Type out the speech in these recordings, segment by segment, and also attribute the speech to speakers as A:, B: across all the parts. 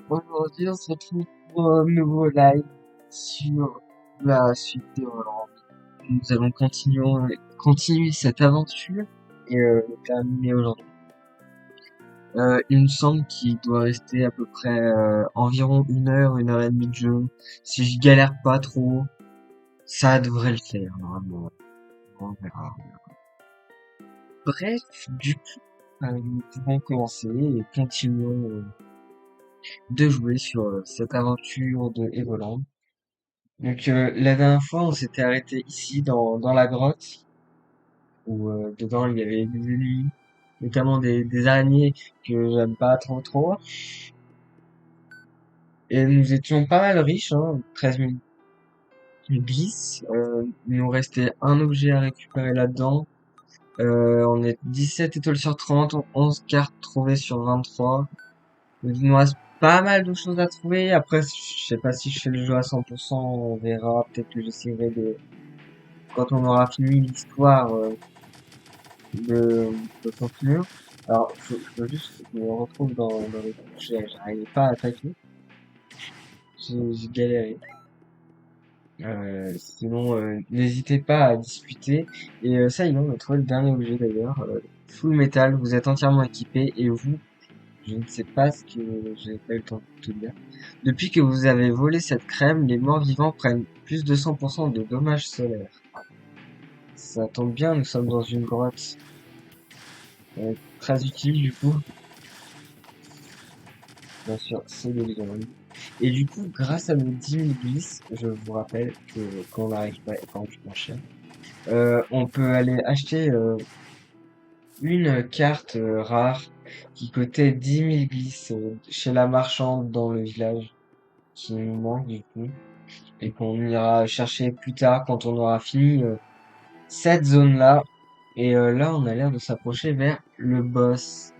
A: Aujourd'hui, on se retrouve pour un nouveau live sur la suite des Hollande. Nous allons continuer cette aventure et le terminer aujourd'hui. Il me semble qu'il doit rester à peu près environ 1 heure et demie de jeu. Si je galère pas trop, ça devrait le faire normalement. On verra. Bref, du coup, nous pouvons commencer et continuer de jouer sur cette aventure de Evoland. Donc la dernière fois, on s'était arrêté ici dans la grotte où dedans il y avait des ennemis, notamment des araignées que j'aime pas trop. Et nous étions pas mal riches, hein, 13 000 bis. Il nous restait un objet à récupérer là-dedans. On est 17 étoiles sur 30, 11 cartes trouvées sur 23. Il nous reste pas mal de choses à trouver. Après, je sais pas si je fais le jeu à 100%, on verra. Peut-être que j'essaierai quand on aura fini l'histoire, de conclure. Alors, faut juste que je me retrouve dans les couches. J'arrivais pas à attaquer. J'ai galéré. Sinon, n'hésitez pas à discuter. Et ça y est, on a trouvé le dernier objet d'ailleurs. Full Metal, vous êtes entièrement équipé et vous, je ne sais pas ce que j'ai pas eu le temps de tout dire. Depuis que vous avez volé cette crème, les morts vivants prennent plus de 100% de dommages solaires. Ça tombe bien, nous sommes dans une grotte. Très utile du coup. Bien sûr, c'est le viande. Et du coup, grâce à nos 10 000 bis, je vous rappelle que quand on n'arrive pas, quand je prends cher, on peut aller acheter une carte rare qui coûtait 10 000 bis chez la marchande dans le village, qui nous manque du coup, et qu'on ira chercher plus tard quand on aura fini cette zone-là. Et là, on a l'air de s'approcher vers le boss.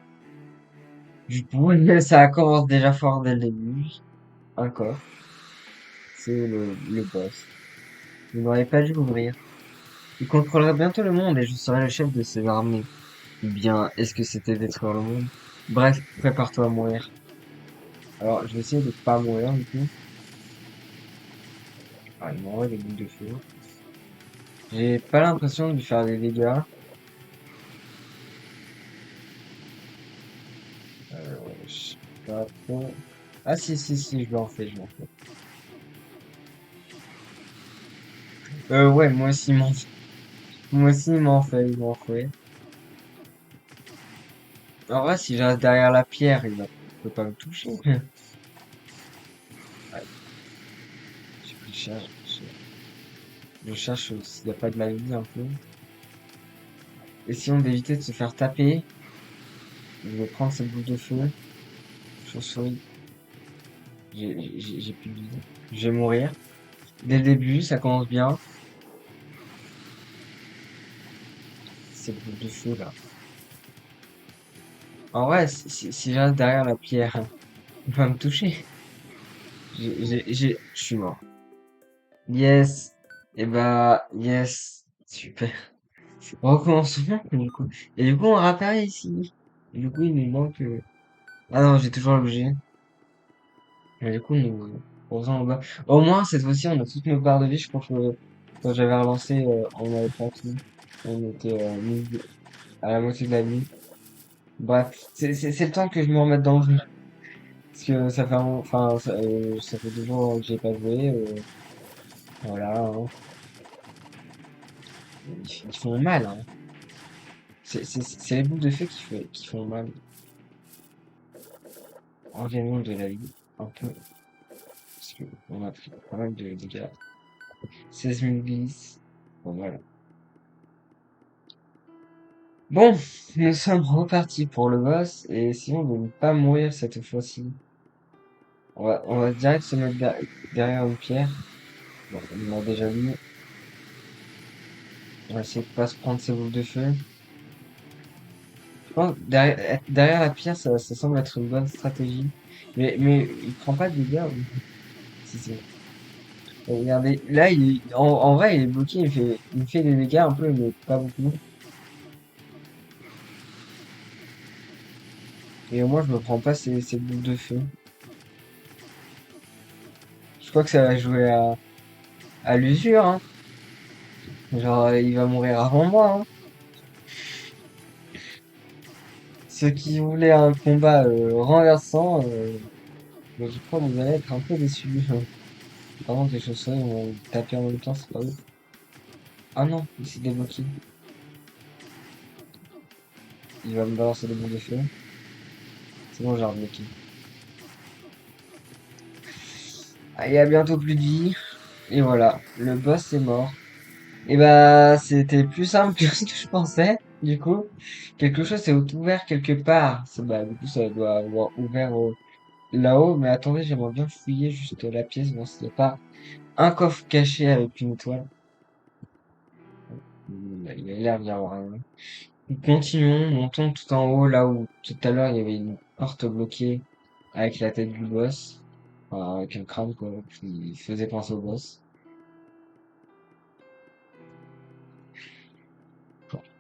A: Du coup, ça commence déjà fort dès le début. Un coffre, c'est le boss. Vous n'auriez pas dû l'ouvrir. Il contrôlera bientôt le monde et je serai le chef de ses armées. Ou bien, est-ce que c'était détruire le monde? Bref, prépare-toi à mourir. Alors, je vais essayer de pas mourir du coup. Ah, il m'envoie des boules de feu. J'ai pas l'impression de lui faire des dégâts. Je sais pas trop. Ah si, je l'en fais. Ouais, moi aussi il m'en fait. En vrai, si je reste derrière la pierre, il peut pas me toucher. Ouais, j'ai pris cher. Je cherche s'il n'y a pas de la vie un peu. Essayons d'éviter de se faire taper. Je vais prendre cette boule de feu. Chauve-souris. J'ai plus de vie. Je vais mourir. Dès le début, ça commence bien. Cette boule de feu là. En vrai, si je reste derrière la pierre, il va me toucher. Je suis mort. Yes. Et bah, yes. Super. Recommençons, du coup. Et du coup, on réapparaît ici. Et du coup, il nous manque... Ah non, j'ai toujours l'objet. Mais du coup, nous refaisons en bas. Au moins, cette fois-ci, on a toutes nos barres de vie. Je crois que quand j'avais relancé, on n'avait pas tout. On était mis à la moitié de la vie. Bref, c'est le temps que je me remette dans le jeu. Parce que ça fait enfin, ça fait 2 jours que j'ai pas joué. Voilà, hein. Ils font mal, hein. C'est les boules de feu qui font mal. Environ de la vie, un peu. Parce que on a pris pas mal de dégâts. 16 000 bis. Bon, voilà. Bon, nous sommes repartis pour le boss, et essayons de ne pas mourir cette fois-ci. On va direct se mettre derrière une pierre. Bon, on l'a déjà vu. On va essayer de pas se prendre ses boules de feu. Je pense que être derrière la pierre, ça semble être une bonne stratégie. Mais il prend pas de dégâts. Si, si. Regardez, là, en vrai, il est bloqué, il me fait des dégâts un peu, mais pas beaucoup. Et au moins, je me prends pas ces boules de feu. Je crois que ça va jouer à l'usure, hein. Genre, il va mourir avant moi, hein. Ceux qui voulaient un combat renversant, je crois que vous allez être un peu déçus. Par contre, les chauves-souris vont taper en même temps, c'est pas ouf. Ah non, il s'est débloqué. Il va me balancer des boules de feu. C'est bon, j'ai rebloqué. Ah, il y a bientôt plus de vie. Et voilà, le boss est mort. Et bah, c'était plus simple que ce que je pensais. Du coup, quelque chose s'est ouvert quelque part. Bah, du coup, ça doit avoir ouvert là-haut. Mais attendez, j'aimerais bien fouiller juste la pièce, voir s'il n'y a pas un coffre caché avec une étoile. Il a l'air d'y avoir rien. Continuons, montons tout en haut, là où tout à l'heure il y avait une porte bloquée avec la tête du boss. Enfin, avec un crâne, quoi, qui faisait penser au boss.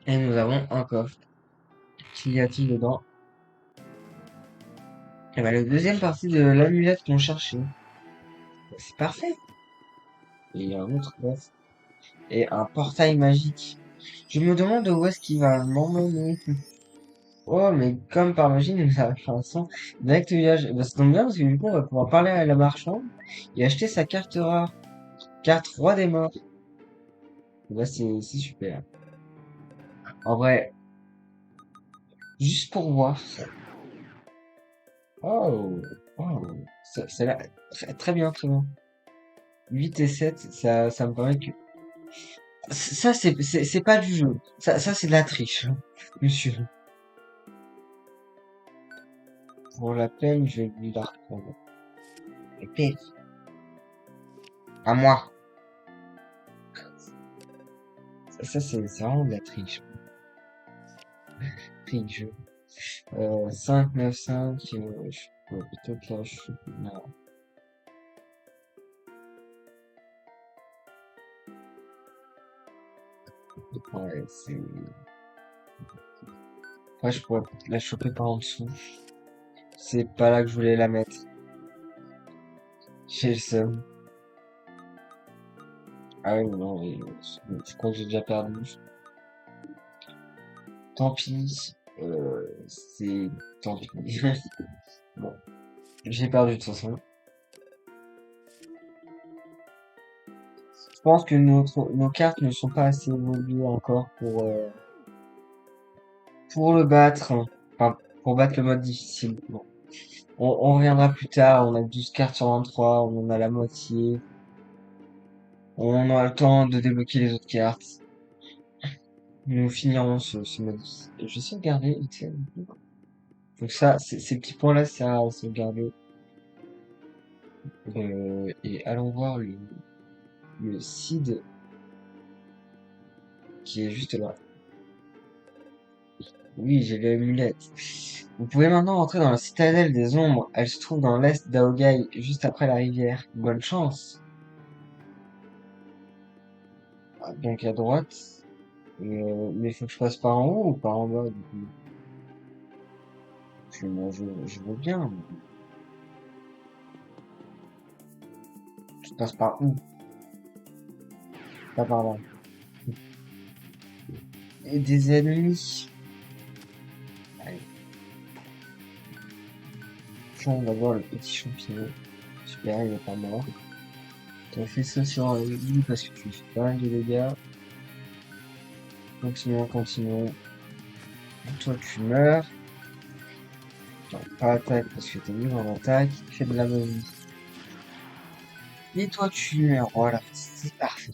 A: Et nous avons un coffre. Qu'y a-t-il dedans? Et bah, la deuxième partie de l'amulette qu'on cherchait. C'est parfait. Et il y a un autre coffre. Et un portail magique. Je me demande où est-ce qu'il va m'emmener. Oh, mais comme par magie, nous avons fait un son direct au village. Bah, ça tombe bien parce que du coup, on va pouvoir parler à la marchande et acheter sa carte rare. Carte roi des morts. Bah, c'est super. En vrai, juste pour voir. Oh, oh. Ça a l'air très bien, très bien. 8 et 7, ça me paraît que ça, c'est pas du jeu. Ça c'est de la triche, hein, monsieur. Pour la peine, je vais lui la reprendre. Épée. À moi. C'est vraiment de la triche. Triche. 5, 9, 5, je peux peut-être là, je suis là. Ouais, c'est... Ouais, je pourrais peut-être la choper par en dessous. C'est pas là que je voulais la mettre. J'ai le seum. Ah oui, non, je crois que j'ai déjà perdu. Tant pis. C'est... Tant pis. Bon, j'ai perdu de toute façon. Je pense que nos cartes ne sont pas assez évoluées encore pour le battre. Enfin, pour battre le mode difficile. Bon. On reviendra plus tard. On a 12 cartes sur 23. On en a la moitié. On aura le temps de débloquer les autres cartes. Nous finirons ce mode. Je vais sauvegarder vite fait. Donc ça, ces petits points-là, ça à sauvegarder. Et allons voir le Cid qui est juste là. Oui, j'ai l'amulette. Vous pouvez maintenant entrer dans la citadelle des ombres. Elle se trouve dans l'est d'Aogai, juste après la rivière. Bonne chance. Ah, donc à droite. Mais faut que je passe par en haut ou par en bas, du coup? Parce que moi, je veux bien. Je passe par où? Pas par là. Et des ennemis. Allez, on va voir le petit champignon. Super, il est pas mort. T'as fait ça sur lui parce que tu fais pas mal de dégâts. Continuons, continuons. Toi, tu meurs. Non, pas attaque parce que t'es nul en attaque. Fais de la bonne. Et toi, tu meurs. Voilà, c'est parfait.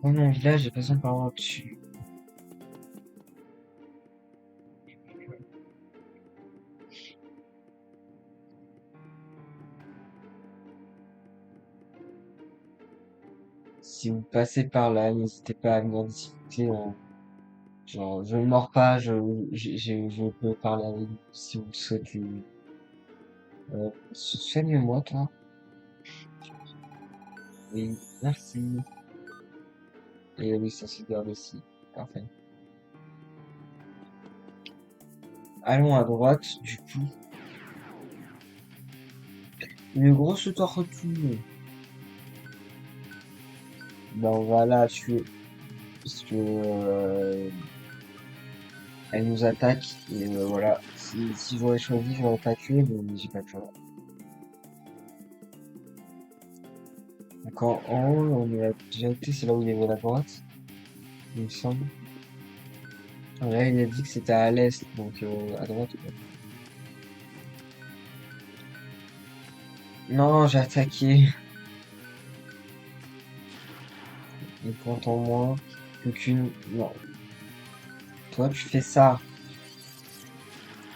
A: Oh non, village, j'ai besoin de par dessus. Si vous passez par là, n'hésitez pas à venir discuter. Genre, je ne mords pas, je peux parler avec vous si vous le souhaitez. Soigne-moi, toi. Oui, merci. Et oui, ça se garde aussi. Parfait. Allons à droite, du coup. Une grosse tortue. Ben, on va la tuer. Parce que, elle nous attaque. Et voilà. Si j'aurais choisi, j'aurais pas tué, mais j'ai pas le choix. Donc en haut, on y a déjà été, c'est là où il y avait la grotte, il me semble. Là, il a dit que c'était à l'est, donc à droite. Quoi. Non, j'ai attaqué. Une pointe en moins. Plus qu'une. Non. Toi, tu fais ça.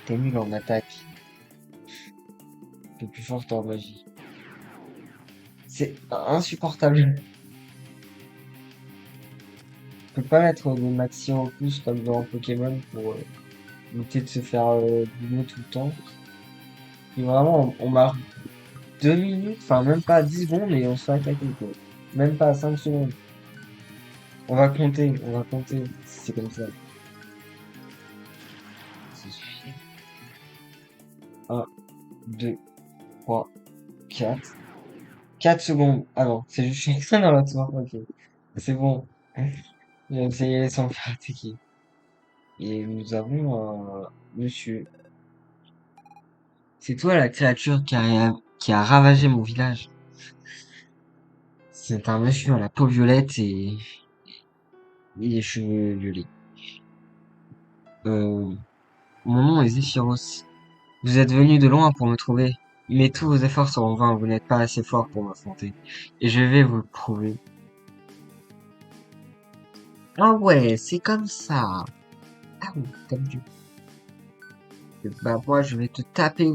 A: T'es nul en attaque. T'es plus fort en magie. C'est insupportable. Tu peux pas mettre des maxi en plus comme dans Pokémon pour éviter de se faire bumer tout le temps. Et vraiment, on marque 2 minutes, enfin même pas 10 secondes et on se fait attaquer quoi. Même pas 5 secondes. On va compter. C'est comme ça. Ça suffit. 1, 2, 3, 4. 4 secondes. Ah non, c'est juste je suis ça dans l'autre sens. Ok. C'est bon. J'ai essayé sans me faire attaquer. Et nous avons un monsieur. C'est toi la créature qui a ravagé mon village. C'est un monsieur à la peau violette et les cheveux violets. Euh, Mon nom est Zephyros. Vous êtes venu de loin pour me trouver, mais tous vos efforts seront vains, vous n'êtes pas assez fort pour m'affronter. Et je vais vous le prouver. Ah ouais, c'est comme ça. Ah oui, comme Dieu. Bah moi je vais te taper.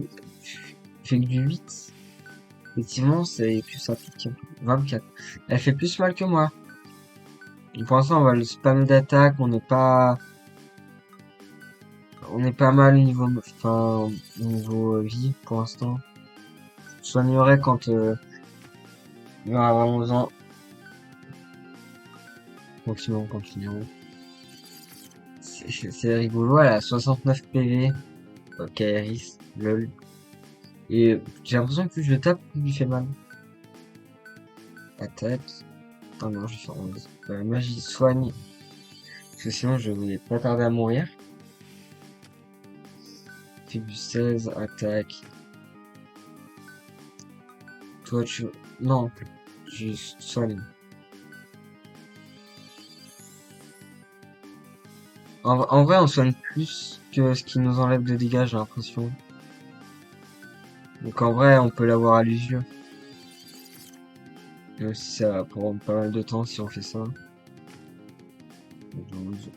A: Fait que du 8. Effectivement, c'est plus rapide qu'un 24. Elle fait plus mal que moi. Et pour l'instant, on va le spam d'attaque, on est pas mal niveau vie pour l'instant. Je soignerai quand il y aura vraiment besoin. Continuons, continuons. C'est rigolo, elle a 69 PV. Ok, Iris, lol. Et j'ai l'impression que plus je le tape, plus il fait mal. Attaque. Ah non, je vais faire 11. Magie soigne. Parce que sinon, je vais pas tarder à mourir. Fait du 16, attaque. Toi, tu... Non, juste soigne. En vrai, on soigne plus que ce qui nous enlève de dégâts, j'ai l'impression. Donc en vrai, on peut l'avoir à l'usure. Même si ça va prendre pas mal de temps si on fait ça. 12.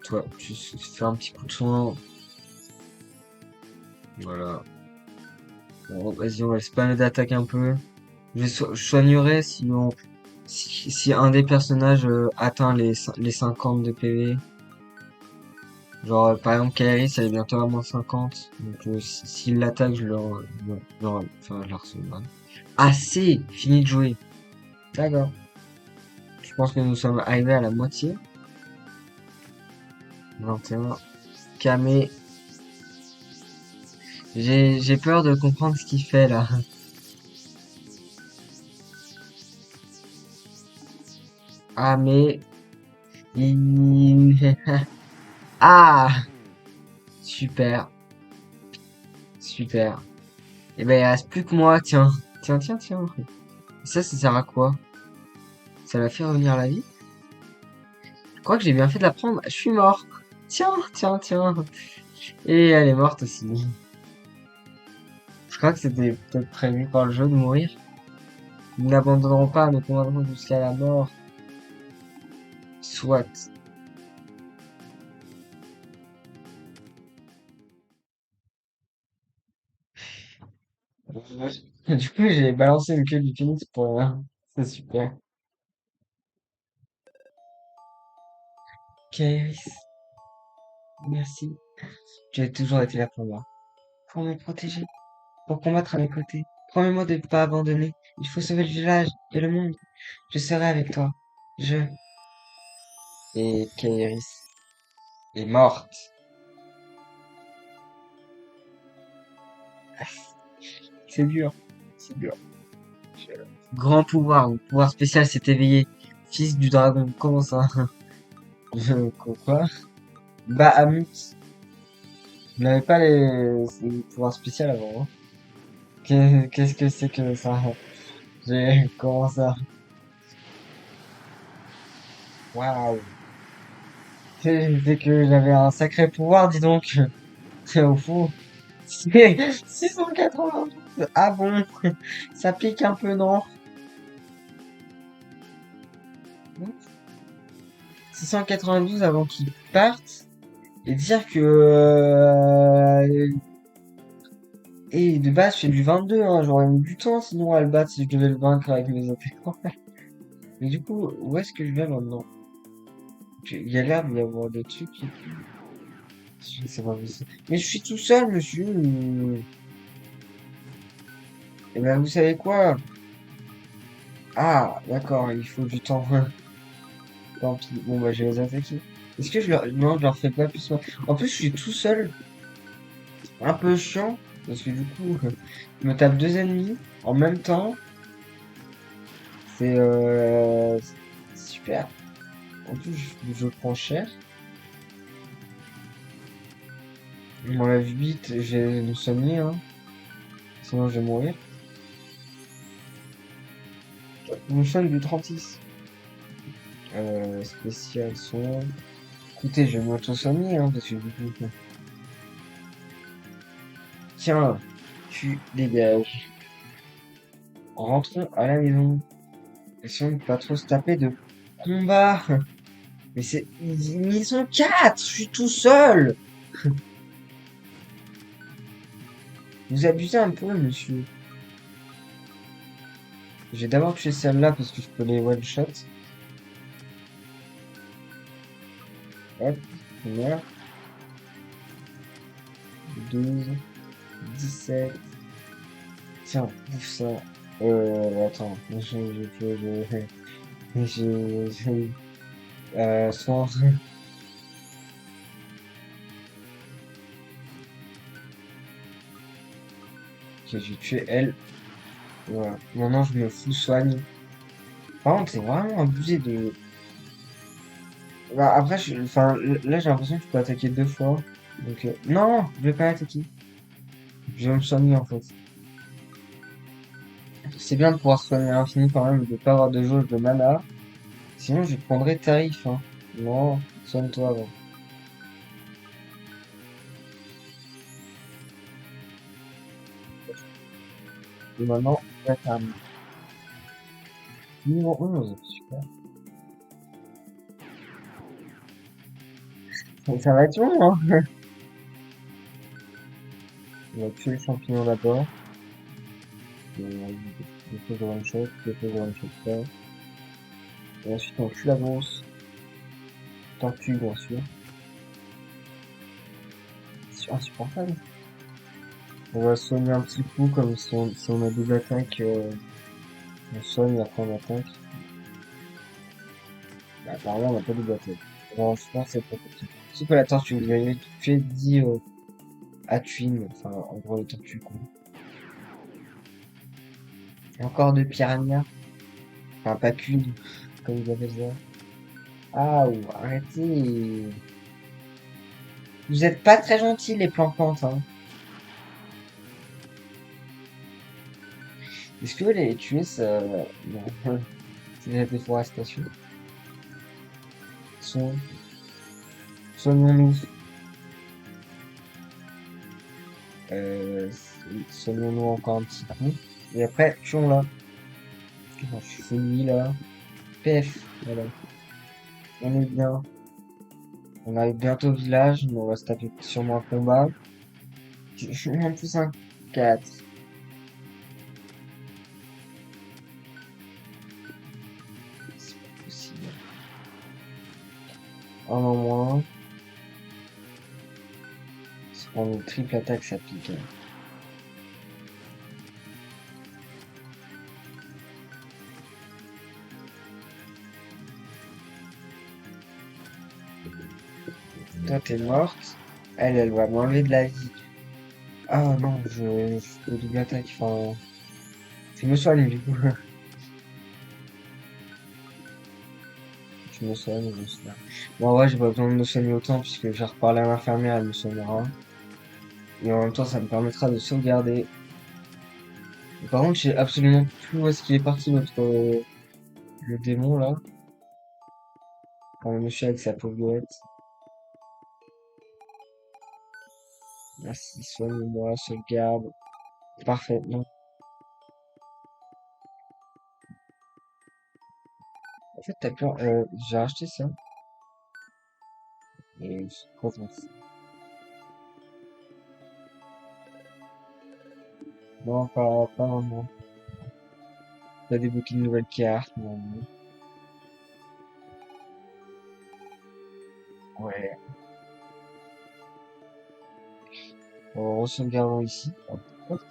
A: Toi, tu fais un petit coup de soin. Voilà. Bon, vas-y, on va le spammer d'attaque un peu. Je soignerai si un des personnages atteint les 50 de PV. Genre, par exemple, Kaeris, elle est bientôt à moins 50. Donc, s'il l'attaque, enfin, je la recevrai. Assez! Fini de jouer. D'accord. Je pense que nous sommes arrivés à la moitié. 21. Kamé. J'ai peur de comprendre ce qu'il fait là. Ah, mais. il- Ah! Super. Super. Et ben, il reste plus que moi, tiens. Tiens, tiens, tiens. Ça sert à quoi? Ça l'a fait revenir à la vie? Je crois que j'ai bien fait de la prendre. Je suis mort. Tiens, tiens, tiens. Et elle est morte aussi. Je crois que c'était peut-être prévu par le jeu de mourir. Nous n'abandonnerons pas, nous combattrons jusqu'à la mort. Soit. Du coup, j'ai balancé une queue du Phoenix pour rien. C'est super. Kairis, merci. Tu as toujours été là pour moi. Pour me protéger. Pour combattre à mes côtés. Promets-moi de ne pas abandonner. Il faut sauver le village et le monde. Je serai avec toi. Je. Et Kairis est morte. C'est dur. C'est dur. Grand pouvoir, ou pouvoir spécial s'est éveillé. Fils du dragon, comment ça? Quoi? Bahamut. Vous n'avez pas les pouvoirs spéciaux avant, hein? Qu'est-ce que c'est que ça? Comment ça? Waouh! C'est que j'avais un sacré pouvoir, dis donc. C'est au fond. C'est 692. Ah bon? Ça pique un peu, non? 692 avant qu'ils partent. Et dire que et de base, je fais du 22, hein. J'aurais mis du temps sinon à le battre si je devais le vaincre avec mes attaquants. Mais du coup, où est-ce que je vais maintenant? Il y a l'air d'y avoir des trucs qui... Je sais pas. Mais je suis tout seul, monsieur. Et ben, vous savez quoi? Ah, d'accord, il faut du temps. Tant pis. Bon, bah, je vais les attaquer. Est-ce que je leur... Non, je leur fais pas plus mal. En plus, je suis tout seul. Un peu chiant. Parce que du coup, je me tape deux ennemis en même temps. C'est super. En plus, je prends cher. Il m'enlève 8, j'ai le sommier, hein. Sinon, je vais mourir. Mon soigne du 36. Spécial soin. Écoutez, je vais m'auto-soigner, hein, parce que du coup... Tiens, tu dégages. Rentrons à la maison. Essayons de pas trop se taper de combat. Mais c'est... Ils sont 4. Je suis tout seul. Vous abusez un peu, monsieur. J'ai d'abord tué celle-là parce que je peux les one-shot. Hop, voilà. 12, 17. Tiens, bouffe ça. Attends. Soin. Ok, j'ai tué elle. Voilà. Maintenant, je me fous soigne. Par contre, c'est vraiment abusé de... Bah, après, enfin, là, j'ai l'impression que je peux attaquer deux fois. Donc, non, je vais pas attaquer. Je vais me soigner, en fait. C'est bien de pouvoir soigner à l'infini quand même, de pas avoir de jauge de mana. Sinon, je prendrais tarif, hein. Non, soigne-toi avant. Et maintenant, là, t'as un niveau 11. Super. Ça va être long, hein. On va tuer le champignon d'abord. Des choses de one shot, des choses de one shot pas. Et ensuite, on tue la grosse. Tortue, bien sûr. C'est insupportable. On va soigner un petit coup, comme si on a double attaque, on soigne, après on attaque. Bah, apparemment, on n'a pas double attaque. Bon, je pense que c'est pas possible. C'est pas la tortue, vous avez fait dit à Twin, enfin, en gros, les tortues, quoi. Et encore deux piranhas. Enfin, pas qu'une, comme vous appelez ça. Ah, ou arrêtez. Vous êtes pas très gentils, les planquantes, hein. Est-ce que les tuer, ça... Non. C'est de la déforestation. Soignons- Soignons-nous. Euh, Soignons-nous encore un petit coup. Et après, tuons-la. Je suis fini, là. PF, voilà. On est bien. On arrive bientôt au village, mais on va se taper sûrement un combat. Je suis en plus un 4. C'est pas possible. Un en moins. Se prendre une triple attaque, ça pique, hein. Toi, t'es morte. Elle va m'enlever de la vie. Ah non, je fais double attaque, enfin, je me soigne du coup. Je me soigne, je me soigne. Bon, ouais, j'ai pas besoin de me soigner autant puisque j'ai reparlé à l'infirmière, elle me soignera. Et en même temps, ça me permettra de sauvegarder. Par contre, j'ai absolument plus où est-ce qu'il est parti notre le démon là. Enfin, le monsieur avec sa pauvre goélette. Merci, soigne-moi, sauvegarde. Parfait, non. En fait, t'as peur. J'ai acheté ça. Et c'est trop gentil. Non, pas vraiment. T'as débloqué une nouvelle carte, non. Ouais. Re-sauvegardons ici. Hop, hop.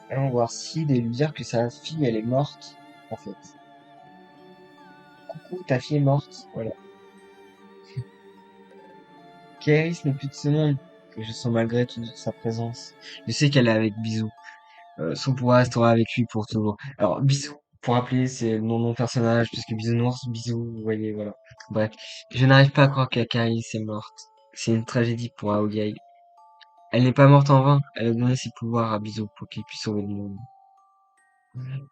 A: Allons voir Sid et lui dire que sa fille, elle est morte, en fait. Coucou, ta fille est morte. Voilà. Kéris n'est plus de ce monde. Et je sens malgré tout sa présence. Je sais qu'elle est avec Bisou. Son pouvoir restera avec lui pour toujours. Alors, Bisou, pour rappeler, c'est le nom de mon personnage, puisque Bisounours, Bisou, vous voyez, voilà. Bref, je n'arrive pas à croire que Kéris est morte. C'est une tragédie pour Aogai. Elle n'est pas morte en vain. Elle a donné ses pouvoirs à Bisou pour qu'il puisse sauver le monde.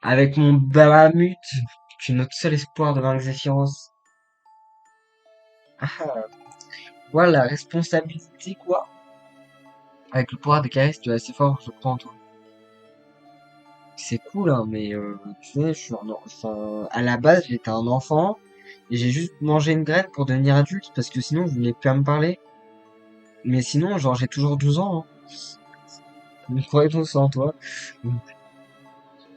A: Avec mon Bahamut, je suis notre seul espoir de vaincre Zephyros. Ah, voilà la responsabilité, quoi. Avec le pouvoir de Kéris, tu es assez fort, je crois en toi. C'est cool, hein, mais tu sais, je suis enfin, à la base, j'étais un enfant et j'ai juste mangé une graine pour devenir adulte parce que sinon, vous voulez plus à me parler. Mais sinon, genre, j'ai toujours 12 ans. Hein. Je croyais tout ça en toi.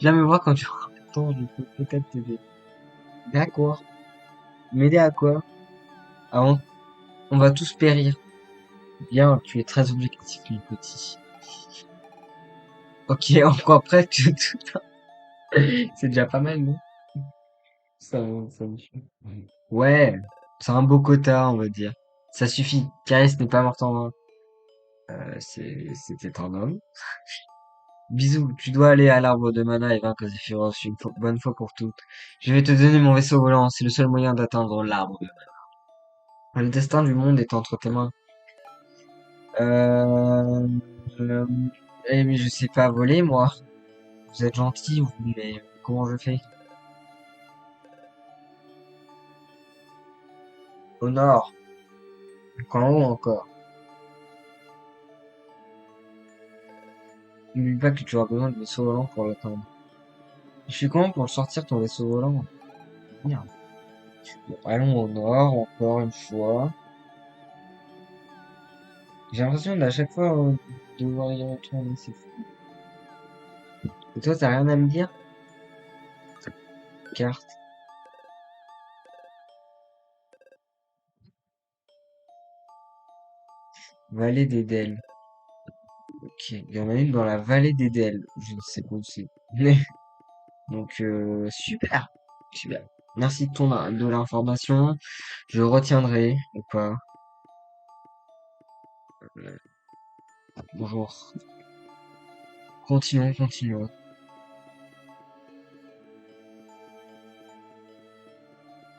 A: Viens me voir quand tu auras le temps, je peux peut-être t'aider. D'accord. M'aider à quoi? Ah, on va tous périr. Bien, tu es très objectif, mon petit. Ok, encore presque tout. C'est déjà pas mal, non? Ça me suit. Ouais, c'est un beau quota, on va dire. Ça suffit. Caris n'est pas mort en vain. C'était un homme. Bisous, tu dois aller à l'arbre de mana et vaincre Zephyros bonne fois pour toutes. Je vais te donner mon vaisseau volant, c'est le seul moyen d'atteindre l'arbre de mana. Le destin du monde est entre tes mains. Euh... euh, mais je sais pas voler, moi. Vous êtes gentil, mais comment je fais? Au nord. Qu'en haut encore. N'oublie pas que tu auras besoin de vaisseau volant pour l'atteindre. Je suis comment pour le sortir ton vaisseau volant? Merde. Bon, allons au nord, encore une fois. J'ai l'impression d'à chaque fois devoir y retourner, c'est fou. Et toi, t'as rien à me dire? Carte. Vallée d'Edel. Ok, il y en a une dans la vallée d'Edel. Je ne sais pas où c'est. Donc, super. Super. Merci de de l'information. Je retiendrai, ou pas. Euh, Bonjour. Continuons, continuons.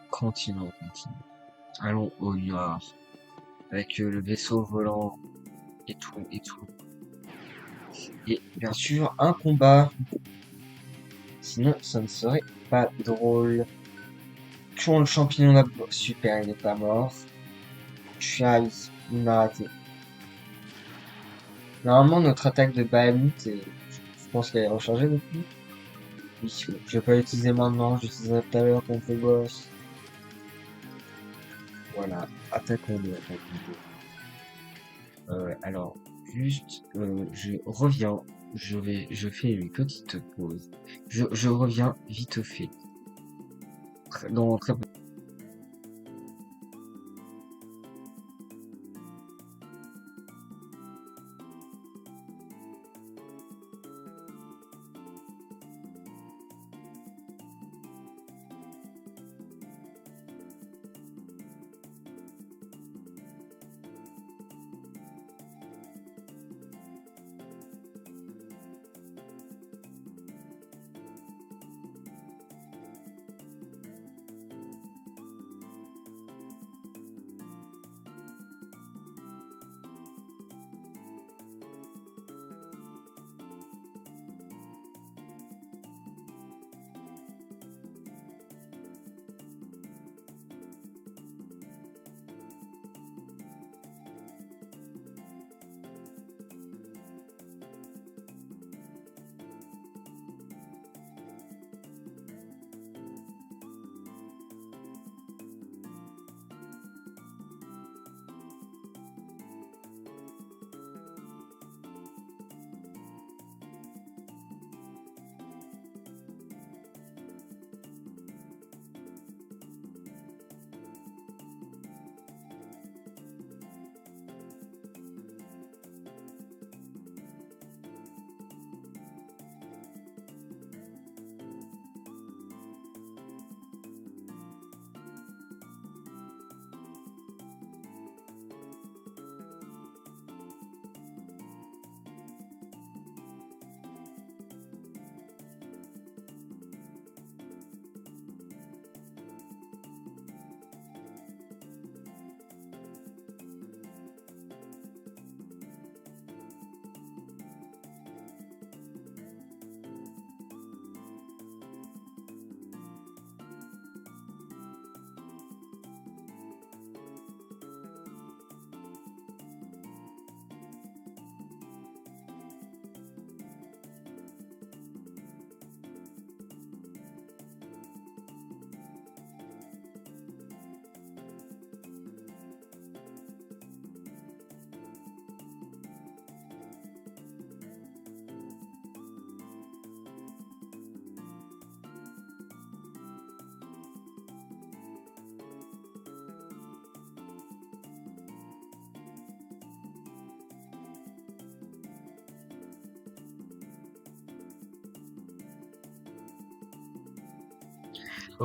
A: Continuons, continuons. Allons au nord. Avec le vaisseau volant et tout, et tout. Et bien sûr, un combat. Sinon, ça ne serait pas drôle. Tuons le champignon d'abord. Super, il n'est pas mort. Chiaï, il m'a raté. Normalement, notre attaque de Bahamut, je pense qu'elle est rechargée depuis. Oui, je vais pas l'utiliser maintenant, j'utiliserai tout à l'heure contre le boss. Voilà, attaquons-le, attaquons-le. Alors, juste, je reviens. Je fais une petite pause. Je reviens vite fait. Dans très peu.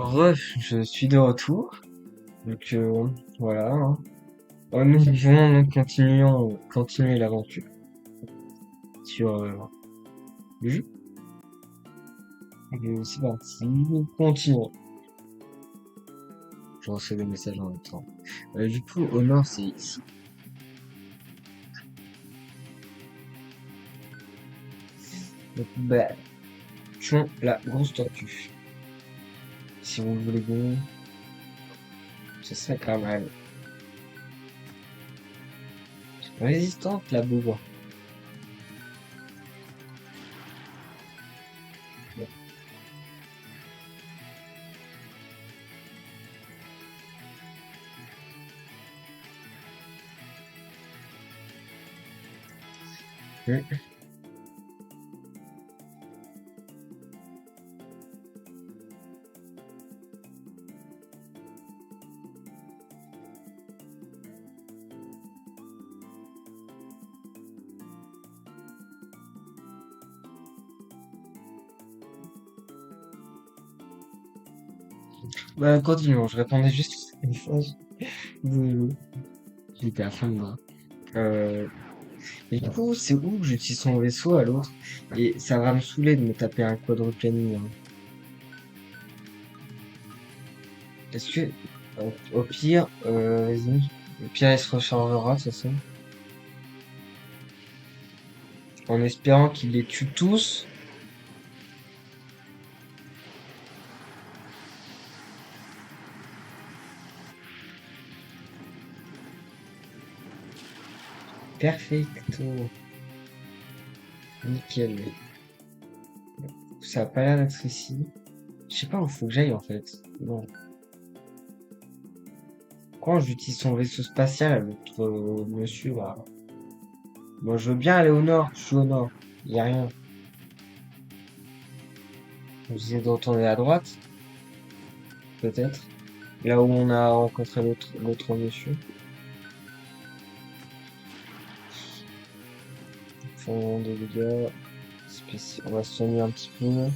A: Je suis de retour. Donc voilà, hein. Nous pouvons donc continuer l'aventure sur le jeu. C'est parti, nous continuons. Je reçois des messages en même temps. Du coup, au nord, c'est ici. Donc, bah, tuons la grosse tortue. Si vous voulez bien, ce serait pas mal. Résistante, la bourre. Bah, continuons. Je répondais juste à un message de... J'étais à fin de bras. Euh, et du coup, c'est où que j'utilise son vaisseau à l'autre? Et ça va me saouler de me taper un quadruplane, hein. Est-ce que, au pire, vas-y. Au pire, il se rechargera, de toute façon. En espérant qu'il les tue tous. Perfecto. Nickel. Ça a pas l'air d'être ici. Je sais pas où faut que j'aille, en fait. Non. Quand j'utilise son vaisseau spatial à l'autre monsieur, là. Moi, je veux bien aller au nord. Je suis au nord. Y a rien. J'essaie de retourner à droite, peut-être. Là où on a rencontré l'autre monsieur. Fond de dégâts. On va se soigner un petit peu.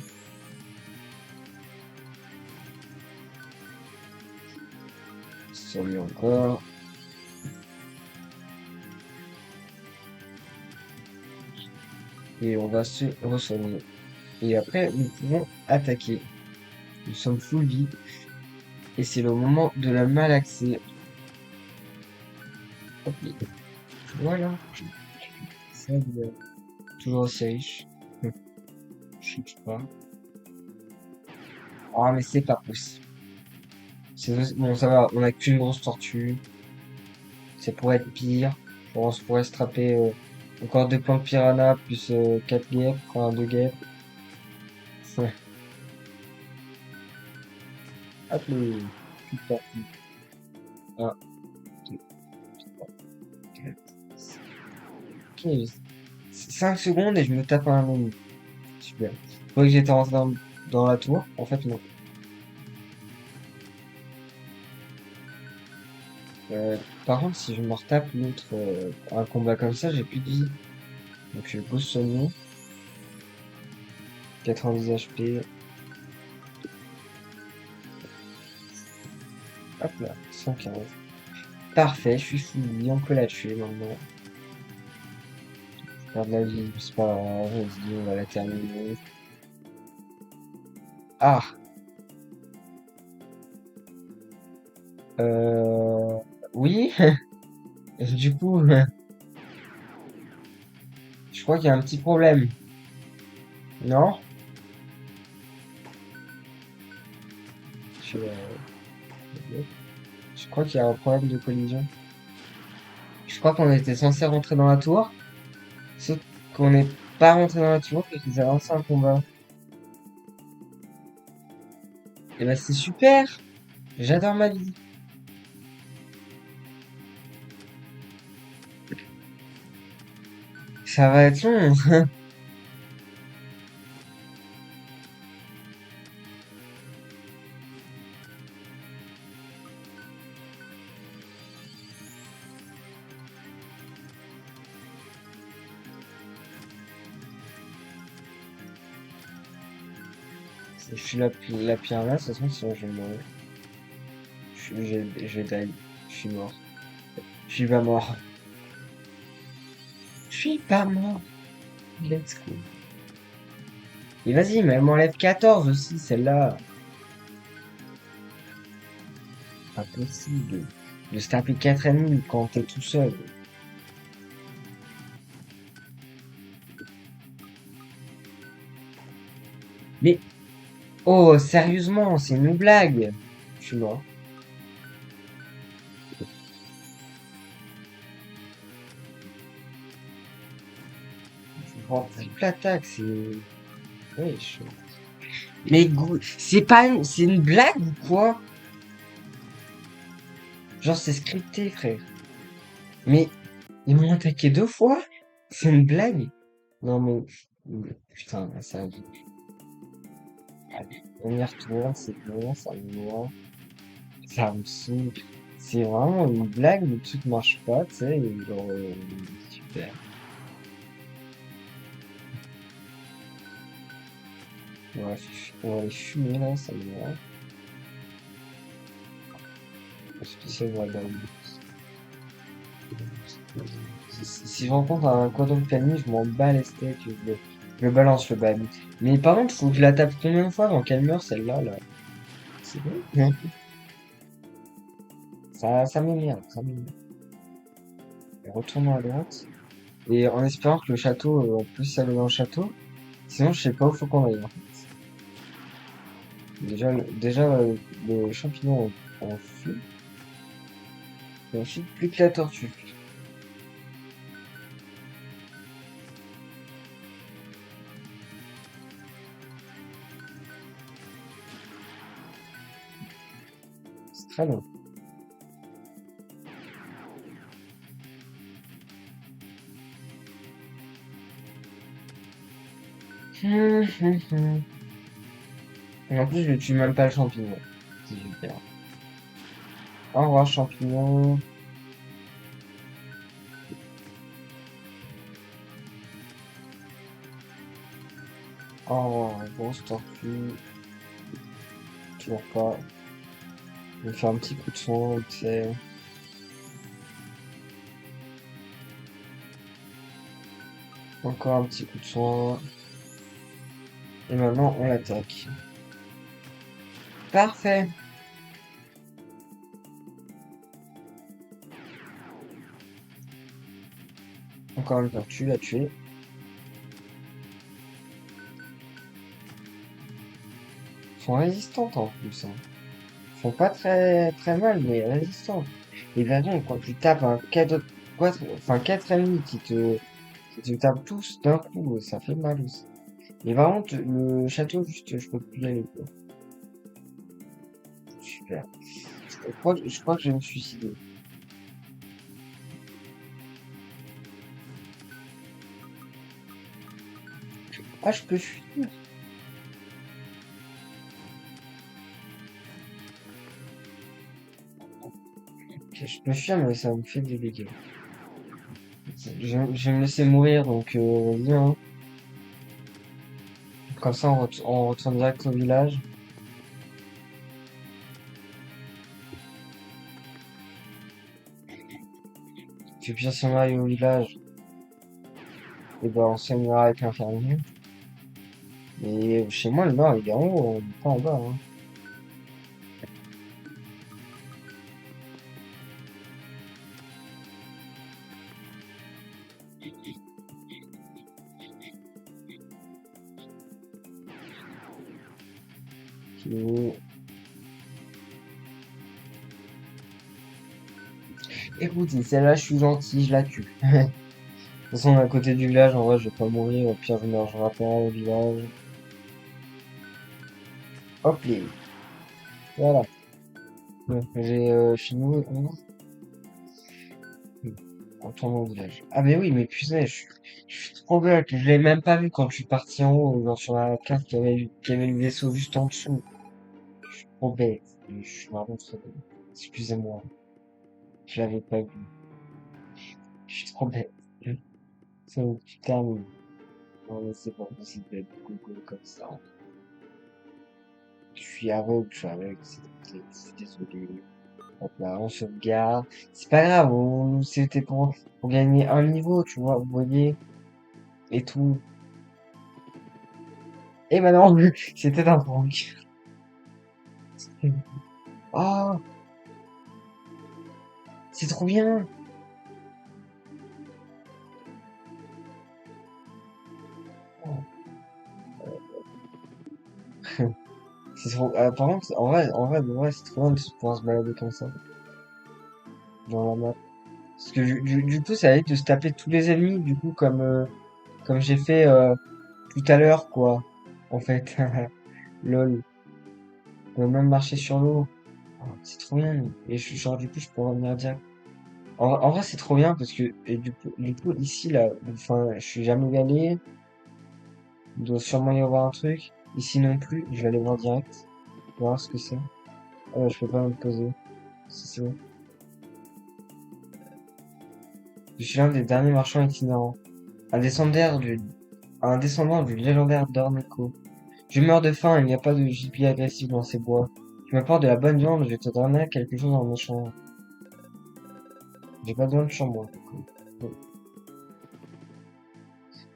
A: Soigner encore. Et on va se ressoigner. Et après, nous pouvons attaquer. Nous sommes full vie. Et c'est le moment de la malaxer. Hop, voilà. Ça, toujours aussi riche. Je sais pas. Ah, mais c'est pas possible. Bon, ça va, on a qu'une grosse tortue. Ça pourrait être pire. On se pourrait se taper encore deux plans de piranha plus 4 guêpes, enfin 2 guêpes. Ouais. Hop, les petites tortues. 1, 2, 3, 4, 5. 5 secondes et je me tape un ennemi. Super. Je croyais que j'étais rentré dans la tour. En fait, non. Euh, Par contre, si je me retape l'autre, un combat comme ça, j'ai plus de vie. Donc je pose soigner. 90 HP. Hop là, 115. Parfait, je suis fouillé, on peut la tuer maintenant. Perdre la vie, c'est pas grave, vas-y, on va la terminer. Ah! Euh... Oui? Du coup, je crois qu'il y a un petit problème. Non? Je, je crois qu'il y a un problème de collision. Je crois qu'on était censé rentrer dans la tour, sauf qu'on n'est pas rentré dans la tour et qu'ils ont lancé un combat. Et bah c'est super! J'adore ma vie. Ça va être long. Je suis la pierre là, de toute façon, sinon je vais mourir. Je vais die. Je suis mort. Je suis pas mort. Je suis pas mort. Let's go. Et vas-y, mais elle m'enlève 14 aussi, celle-là. Impossible. De se taper 4 ennemis quand t'es tout seul. Mais, oh, sérieusement, c'est une blague. Je suis mort. Je prends triple attaque, c'est... Ouais, mais c'est pas c'est une blague ou quoi? Genre, c'est scripté, frère. Mais, ils m'ont attaqué 2 fois? C'est une blague? Non, putain, ça, on y retourne, c'est bon, ça me saoule. C'est vraiment une blague, le truc marche pas, tu sais, et genre, super. On va les fumer, là, ça m'énerve. Spécial Wagyu. Si je rencontre un cordon Cani, je m'en bats les steaks, je le balance le baby. Mais par contre, faut que je la tape combien de fois avant qu'elle meure, celle-là, là? C'est bon? Ça m'énerve, ça m'énerve. Retournons à droite. Et en espérant que le château, on puisse aller dans le château. Sinon, je sais pas où faut qu'on aille, hein. Déjà, le champignon, on fuit. Et ensuite, plus que la tortue. C'est très long. Et en plus, je tue même pas le champignon. C'est super. Au revoir, champignon. Au revoir, grosse tortue. Toujours pas. Je vais faire un petit coup de soin, tu sais. Encore un petit coup de soin. Et maintenant, on l'attaque. Parfait. Encore une tortue à tuer. Ils sont résistantes en plus, hein. Ils font pas très mal, mais résistantes. Et bien donc, quand tu tapes quatre ennemis qui te tapent tous d'un coup, ça fait mal aussi. Et vraiment, le château, juste, je peux plus y aller, quoi. Super. Je crois que je vais me suicider. Ah, je peux fuir. Ok, je peux fuir, mais ça me fait des dégâts. Je vais me laisser mourir, donc vas-y, hein. Comme ça, on retourne direct au village. Puis bien si on arrive au village, et ben on s'aimera avec un fermier. Et chez moi, le nord, il est en haut, on est pas en bas, hein. Puis, écoutez, celle-là, je suis gentil, je la tue. De toute façon, on est à côté du village, en vrai, je vais pas mourir, au pire, je meurs, je rappelle au village. Hop, voilà. Ouais, j'ai fini. Retourne au village. Ah mais oui, mais putain, je suis trop bête. Je l'ai même pas vu quand je suis parti en haut, genre sur la carte qu'il y avait le vaisseau juste en dessous. Je suis trop bête. Je suis vraiment trop bête. Excusez-moi. Je l'avais pas vu. Je suis trop bête. C'est putain, mais... Non mais c'est pas possible d'être Google comme ça. je suis aveugle, je suis désolé. Hop là, on sauvegarde. C'est pas grave, c'était pour gagner un niveau, tu vois, vous voyez, et tout. Et maintenant, c'était un prank. Oh, c'est trop bien. C'est trop, par contre, en vrai, c'est trop bien de pouvoir se balader comme ça, dans la map. Parce que du coup, ça évite de se taper tous les ennemis, du coup, comme j'ai fait, tout à l'heure, quoi. En fait, lol. On peut même marcher sur l'eau. Oh, c'est trop bien. Et genre, du coup, je peux revenir direct. En vrai, c'est trop bien parce que, et du coup, ici, là, enfin, je suis jamais allé. Il doit sûrement y avoir un truc. Ici non plus, je vais aller voir direct. Voir ce que c'est. Ah, ouais, je peux pas me poser. C'est bon. Je suis l'un des derniers marchands itinérants. Un descendant du, un descendant du légendaire Dorneco. Je meurs de faim, il n'y a pas de gibier agressif dans ces bois. Tu m'apportes de la bonne viande, je te donnerai quelque chose en échange. J'ai pas besoin de chambre, du coup. Bon.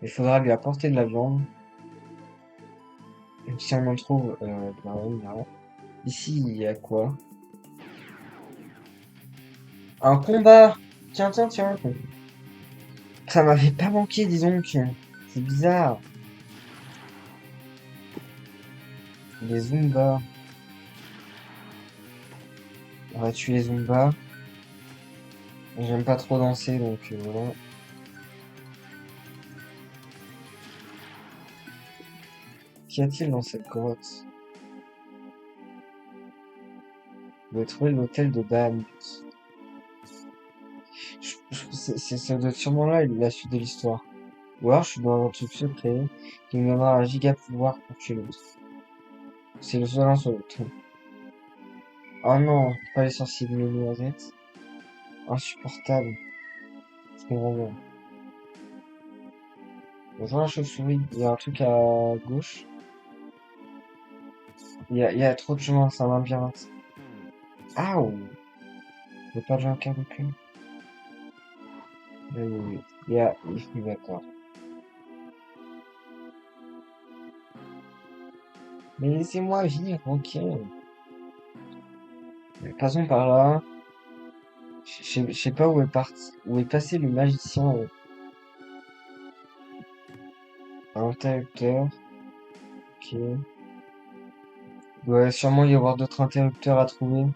A: Il faudra lui apporter de la viande. Et si on en trouve, bah ouais, il y a rien. Ici, il y a quoi? Un combat! Tiens, tiens, tiens. Ça m'avait pas manqué, disons que. C'est bizarre. Les Zumba. On va tuer les Zumba. J'aime pas trop danser, donc voilà. Qu'y a-t-il dans cette grotte? Je vais trouver l'hôtel de Bahamut. Ça doit être sûrement là la suite de l'histoire. Ou alors je suis dans un truc secret qui me donnera un giga pouvoir pour tuer l'autre. C'est le seul sur l'autre. Oh non, pas les sorciers de Ménouazette. Insupportable. C'est vraiment. Bonjour la chauve-souris. Il y a un truc à gauche. Il y a trop de chemin, c'est un labyrinthe. Ah, il n'y a pas de gens qui recul. Oui, oui, oui. D'accord. Mais laissez-moi vivre, ok. Passons par là. Je sais pas où est parti, où est passé le magicien à l'interrupteur. Ok. Il doit sûrement y avoir d'autres interrupteurs à trouver.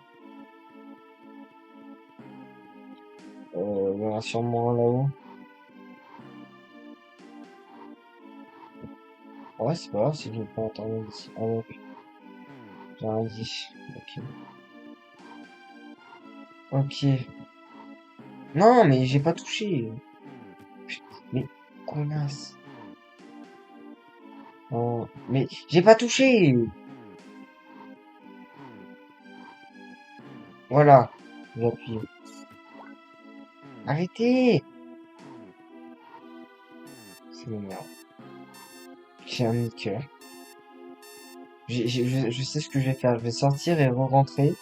A: Il y en a sûrement un là-haut. Ouais, c'est pas grave si je vais pas entendre ici. Ah ouais, j'ai rien dit. Ok. Ok. Non, mais j'ai pas touché. Mais, connasse. Oh, mais j'ai pas touché. Voilà. J'appuie. Arrêtez. C'est une merde. J'ai un cœur. Je sais ce que je vais faire. Je vais sortir et re-rentrer.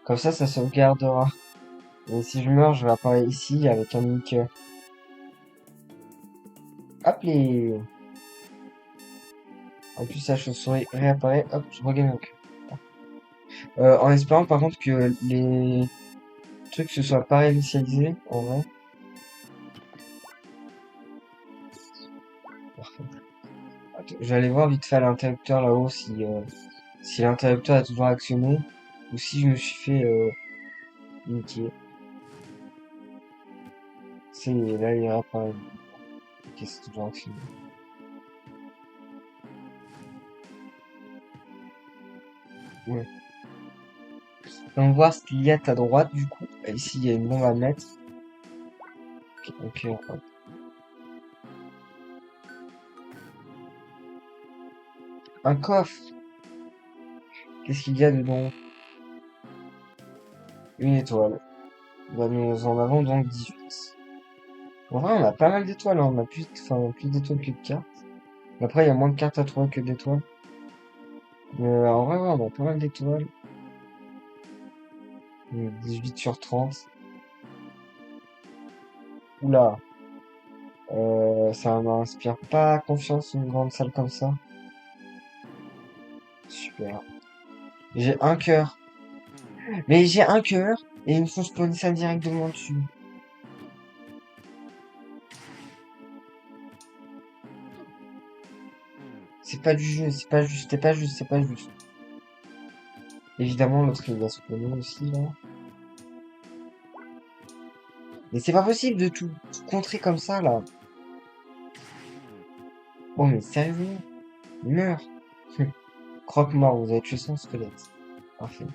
A: Comme ça sauvegardera. Et si je meurs, je vais apparaître ici avec un niqueur. Hop les. En plus, la chauve-souris réapparaît. Hop, je regagne mon cœur. En espérant par contre que les trucs se soient pas réinitialisés. En vrai. Parfait. Attends, je vais aller voir vite fait à l'interrupteur là-haut si l'interrupteur est toujours actionné. Ou si je me suis fait niquer. C'est là, il réapparaît. Ok, c'est toujours actionné. Ouais. Donc voir ce qu'il y a à droite du coup. Et ici, il y a une bombe à mettre. Ok, hop. Un coffre. Qu'est-ce qu'il y a dedans? Une étoile. Bah, nous en avons donc 18. En vrai, on a pas mal d'étoiles, hein. On a plus, enfin, plus d'étoiles que de cartes. Mais après, il y a moins de cartes à trouver que d'étoiles. En vrai, ouais, on a pas mal d'étoiles. 18 sur 30. Oula, ça m'inspire pas confiance une grande salle comme ça. Super. J'ai un cœur. Mais j'ai un cœur et ils me font spawner ça directement dessus. C'est pas du jeu, c'est pas juste, c'est pas juste, c'est pas juste. Évidemment, l'autre il va spawner aussi là. Mais c'est pas possible de tout contrer comme ça là. Oh mais sérieusement, meurs. Croque-mort, vous avez tué son squelette. Parfait.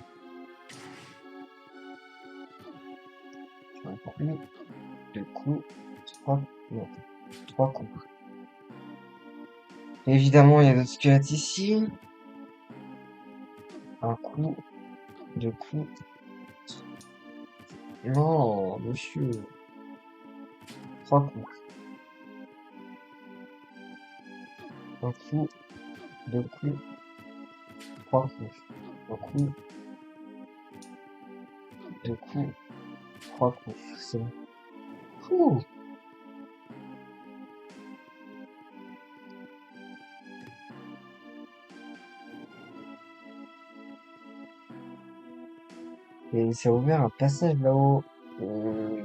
A: Encore une, deux coups, trois, non, trois coups. Évidemment, il y a d'autres squelettes ici. Un coup, deux coups. Non, monsieur. Trois coups. Un coup, deux coups, trois coups. Un coup, deux coups, trois coups. C'est bon. Ouh. Et ça a ouvert un passage là-haut.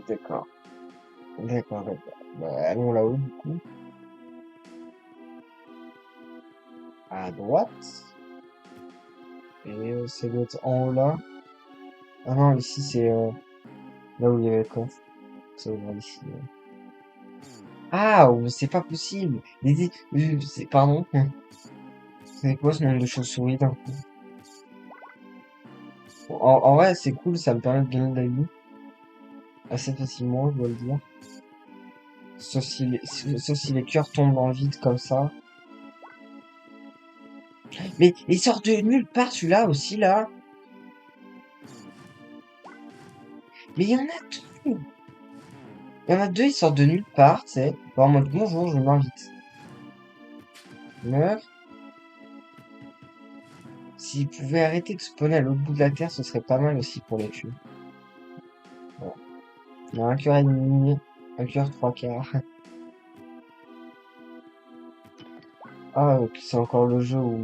A: D'accord. D'accord, d'accord. Bah, allons là-haut, du coup. À droite. Et c'est l'autre en haut là. Ah non, ici c'est là où il y avait le coffre. Ça ouvre ici. Ah, oh, c'est pas possible. Pardon. C'est quoi ce nombre de chauves-souris d'un coup? En vrai, c'est cool, ça me permet de gagner de la vie assez facilement, je dois le dire. Sauf si les cœurs tombent dans le vide comme ça. Mais il sort de nulle part celui-là aussi là. Mais il y en a deux. Il y en a deux, ils sortent de nulle part, tu sais. En mode bonjour, je m'invite. Meurs. S'ils pouvaient arrêter de spawner à l'autre bout de la terre, ce serait pas mal aussi pour les tuer. Bon. Il y a un cœur et demi, un cœur trois quarts. Ah, et puis c'est encore le jeu où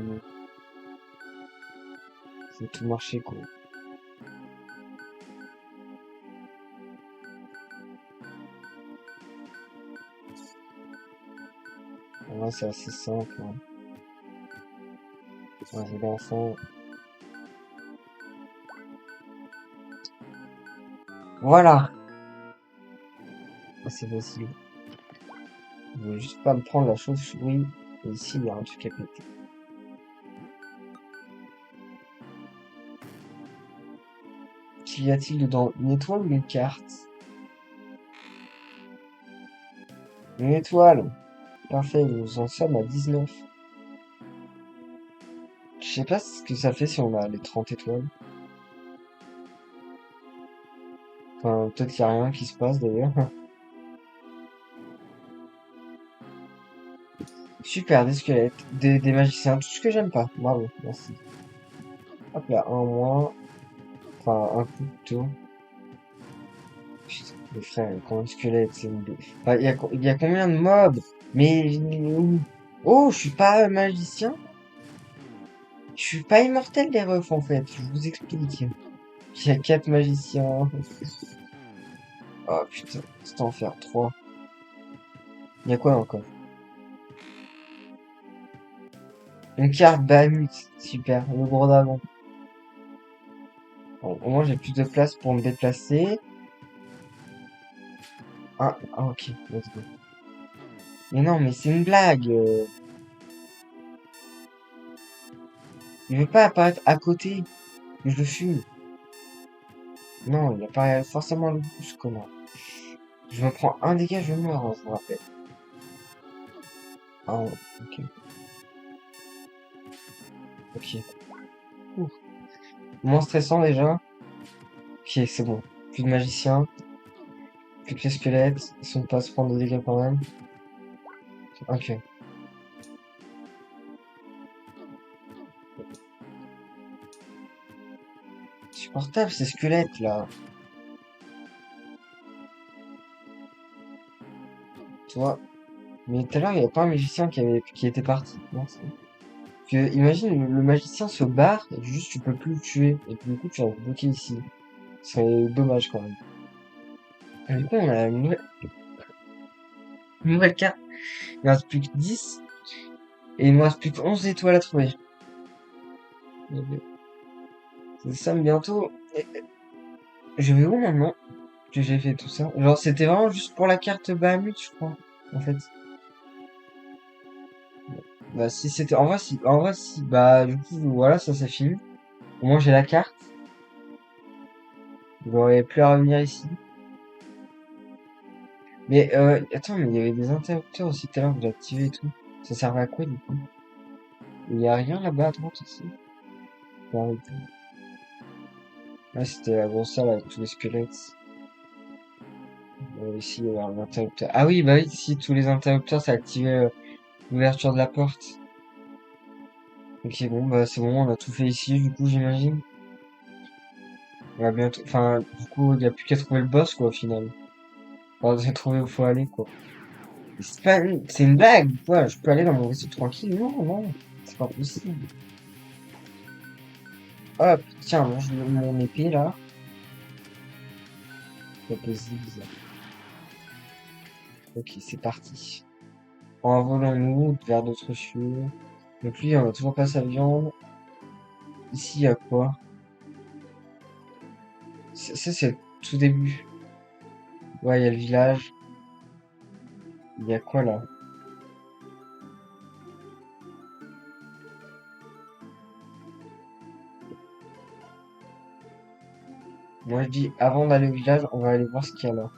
A: c'est tout marché quoi. Ouais, c'est assez simple. Hein. Un jeu d'enfant. Voilà. Ah, c'est facile. Je veux juste pas me prendre la chauve-souris. Et ici, il y a un truc à péter. Qu'y a-t-il dedans? Une étoile ou une carte? Une étoile. Parfait, nous en sommes à 19. Je sais pas ce que ça fait si on a les 30 étoiles. Enfin, peut-être qu'il y a rien qui se passe d'ailleurs. Super, des squelettes, des magiciens, tout ce que j'aime pas. Bravo, merci. Hop là, un moins. Enfin, un coup de tout. Putain, mais frère, combien de squelettes, c'est une... Enfin, il y a combien de mobs? Mais... Oh, je suis pas magicien? Je suis pas immortel, les refs, en fait. Je vous explique. Il y a 4 magiciens. Oh, putain, c'est enfer. 3. Il y a quoi encore? Une carte Bahamut. Super, le gros dragon. Bon, au moins, j'ai plus de place pour me déplacer. Ah, ok, let's go. Mais non, mais c'est une blague. Il veut pas apparaître à côté. Je le fume. Non, il apparaît forcément le bout, ce connard. Je me prends un dégât, je meurs, hein, je vous rappelle. Ah, ouais, ok. Ok. Ouh. Moins stressant déjà. Ok, c'est bon. Plus de magiciens, plus que les squelettes. Ils sont pas à se prendre des dégâts quand même. Ok. insupportable ces squelettes là. Tu vois. Mais tout à l'heure, il n'y avait pas un magicien qui était parti. Non, imagine, le magicien se barre et juste tu peux plus le tuer. Et puis, du coup, tu restes bloqué ici. Ce serait dommage quand même. Et du coup, on a une nouvelle carte. Il ne reste plus que 10. Et il ne reste plus que 11 étoiles à trouver. C'est ça, mais bientôt. Je vais où maintenant que j'ai fait tout ça? Genre, c'était vraiment juste pour la carte Bahamut, je crois. En fait. Bah, si c'était. En vrai, si. En vrai, si. Bah, du coup, voilà, ça c'est fini. Au moins, j'ai la carte. Il n'aurait plus à revenir ici. Mais attends, mais il y avait des interrupteurs aussi tout à l'heure que j'ai activés et tout. Ça servait à quoi du coup? Il y a rien là-bas à droite ici? Faut arrêter. Là c'était la grosse salle avec tous les squelettes. Ici il y avait un interrupteur. Ah oui, bah oui, ici tous les interrupteurs ça activait l'ouverture de la porte. Ok, bon, bah c'est bon, on a tout fait ici du coup j'imagine. On va bientôt. Enfin, du coup, il n'y a plus qu'à trouver le boss quoi au final. On va trouver où faut aller quoi. C'est une blague, quoi. Je peux aller dans mon vaisseau tranquille? Non, non, c'est pas possible. Hop, tiens, mange mon épée là. Pas possible. Ok, c'est parti. Envolons-nous vers d'autres cieux. Donc lui, on va toujours pas sa viande. Ici, il y a quoi? Ça, c'est le tout début. Ouais, il y a le village. Il y a quoi là? Moi, je dis, avant d'aller au village, on va aller voir ce qu'il y a là.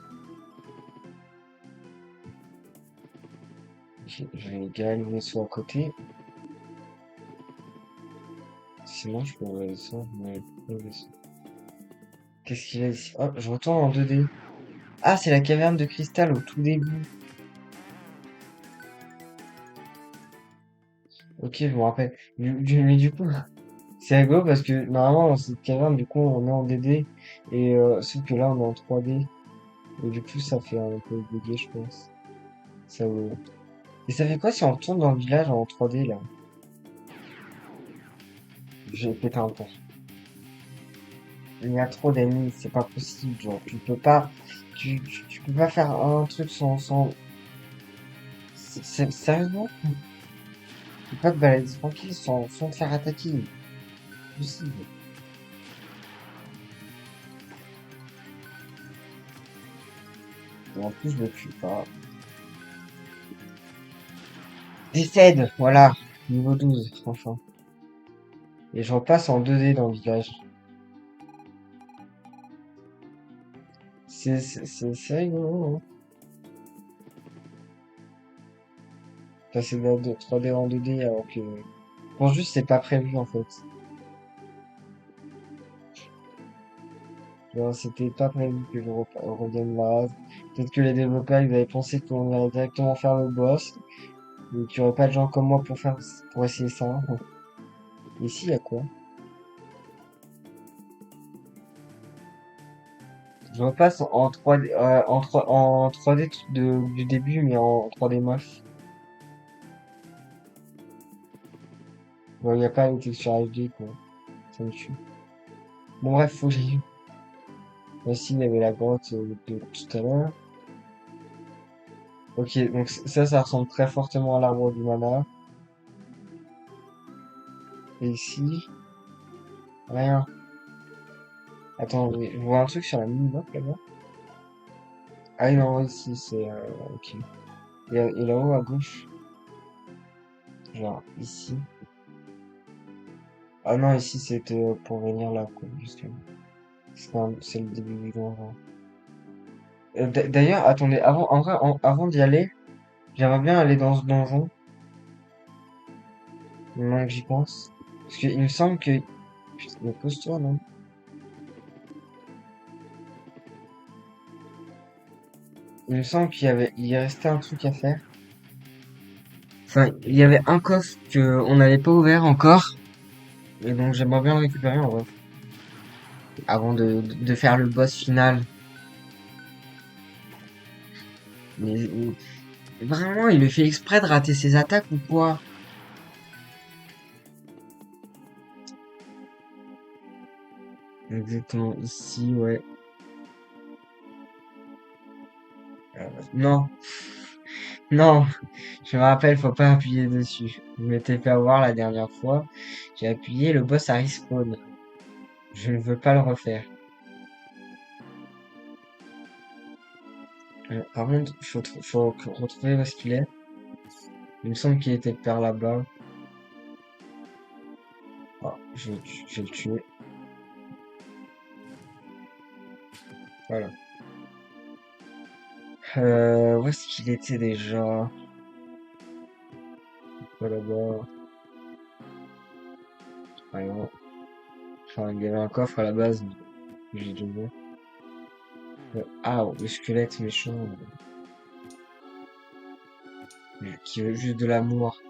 A: Ok, je vais garer le vaisseau à côté. Sinon, je peux le vaisseau. Mais le vaisseau. Qu'est-ce qu'il y a ici? Oh, je retourne en 2D. Ah, c'est la caverne de cristal au tout début. Ok, je me rappelle. Mais du coup, c'est rigolo parce que normalement dans cette caverne, du coup, on est en 2D et sauf que là, on est en 3D. Et du coup, ça fait un peu bugger, je pense. Ça vaut- Et ça fait quoi si on retourne dans le village en 3D là? J'ai pété un pont. Il y a trop d'ennemis, c'est pas possible. Genre, tu peux pas, tu peux pas faire un truc sans... Sérieusement? Tu peux pas te balader tranquille sans te faire attaquer. C'est possible. Et en plus, je le tue pas. Décède, voilà. Niveau 12, enfin. Et je repasse en 2D dans le village. C'est rigolo, hein. Passer de 3D en 2D alors que... Je pense juste que c'est pas prévu en fait. Genre, c'était pas prévu que je revienne là. Peut-être que les développeurs ils avaient pensé qu'on allait directement faire le boss. Et qu'il y aurait pas de gens comme moi pour essayer ça. Ici, il y a quoi? Je repasse en 3D, en 3D du début, mais en 3D moche. Bon, il n'y a pas les textures HD, quoi. Ça me tue. Bon, bref, faut que j'aille. Ici, il y avait la grotte de tout à l'heure. Ok, donc ça ressemble très fortement à l'arbre du mana. Et ici, rien. Attends, je vois un truc sur la mini-map là-bas. Ah oui, non, ici, c'est... ok. Et là-haut, à gauche, genre ici. Ah non, ici, c'était pour venir là, quoi, justement. C'est le début du donjon. D'ailleurs, attendez, en vrai, avant d'y aller, j'aimerais bien aller dans ce donjon, maintenant que j'y pense. Parce qu'il me semble que... Putain, mais pose-toi, non? Il me semble il restait un truc à faire. Enfin, il y avait un coffre que on n'avait pas ouvert encore. Et donc j'aimerais bien le récupérer en vrai. avant de faire le boss final. Mais vraiment, il le fait exprès de rater ses attaques ou quoi? Exactement, ici, ouais. Non, non, je me rappelle, faut pas appuyer dessus. Je m'étais fait avoir la dernière fois. J'ai appuyé, le boss a respawn. Je ne veux pas le refaire. Par contre, faut retrouver où est-ce qu'il est. Il me semble qu'il était par là-bas. Ah, je vais le tuer. Voilà. Où est-ce qu'il était déjà? Pas là-bas. Ah non. Enfin, il y avait un coffre à la base, mais j'ai déjà vu. Ah, le squelette méchant, qui veut juste de l'amour.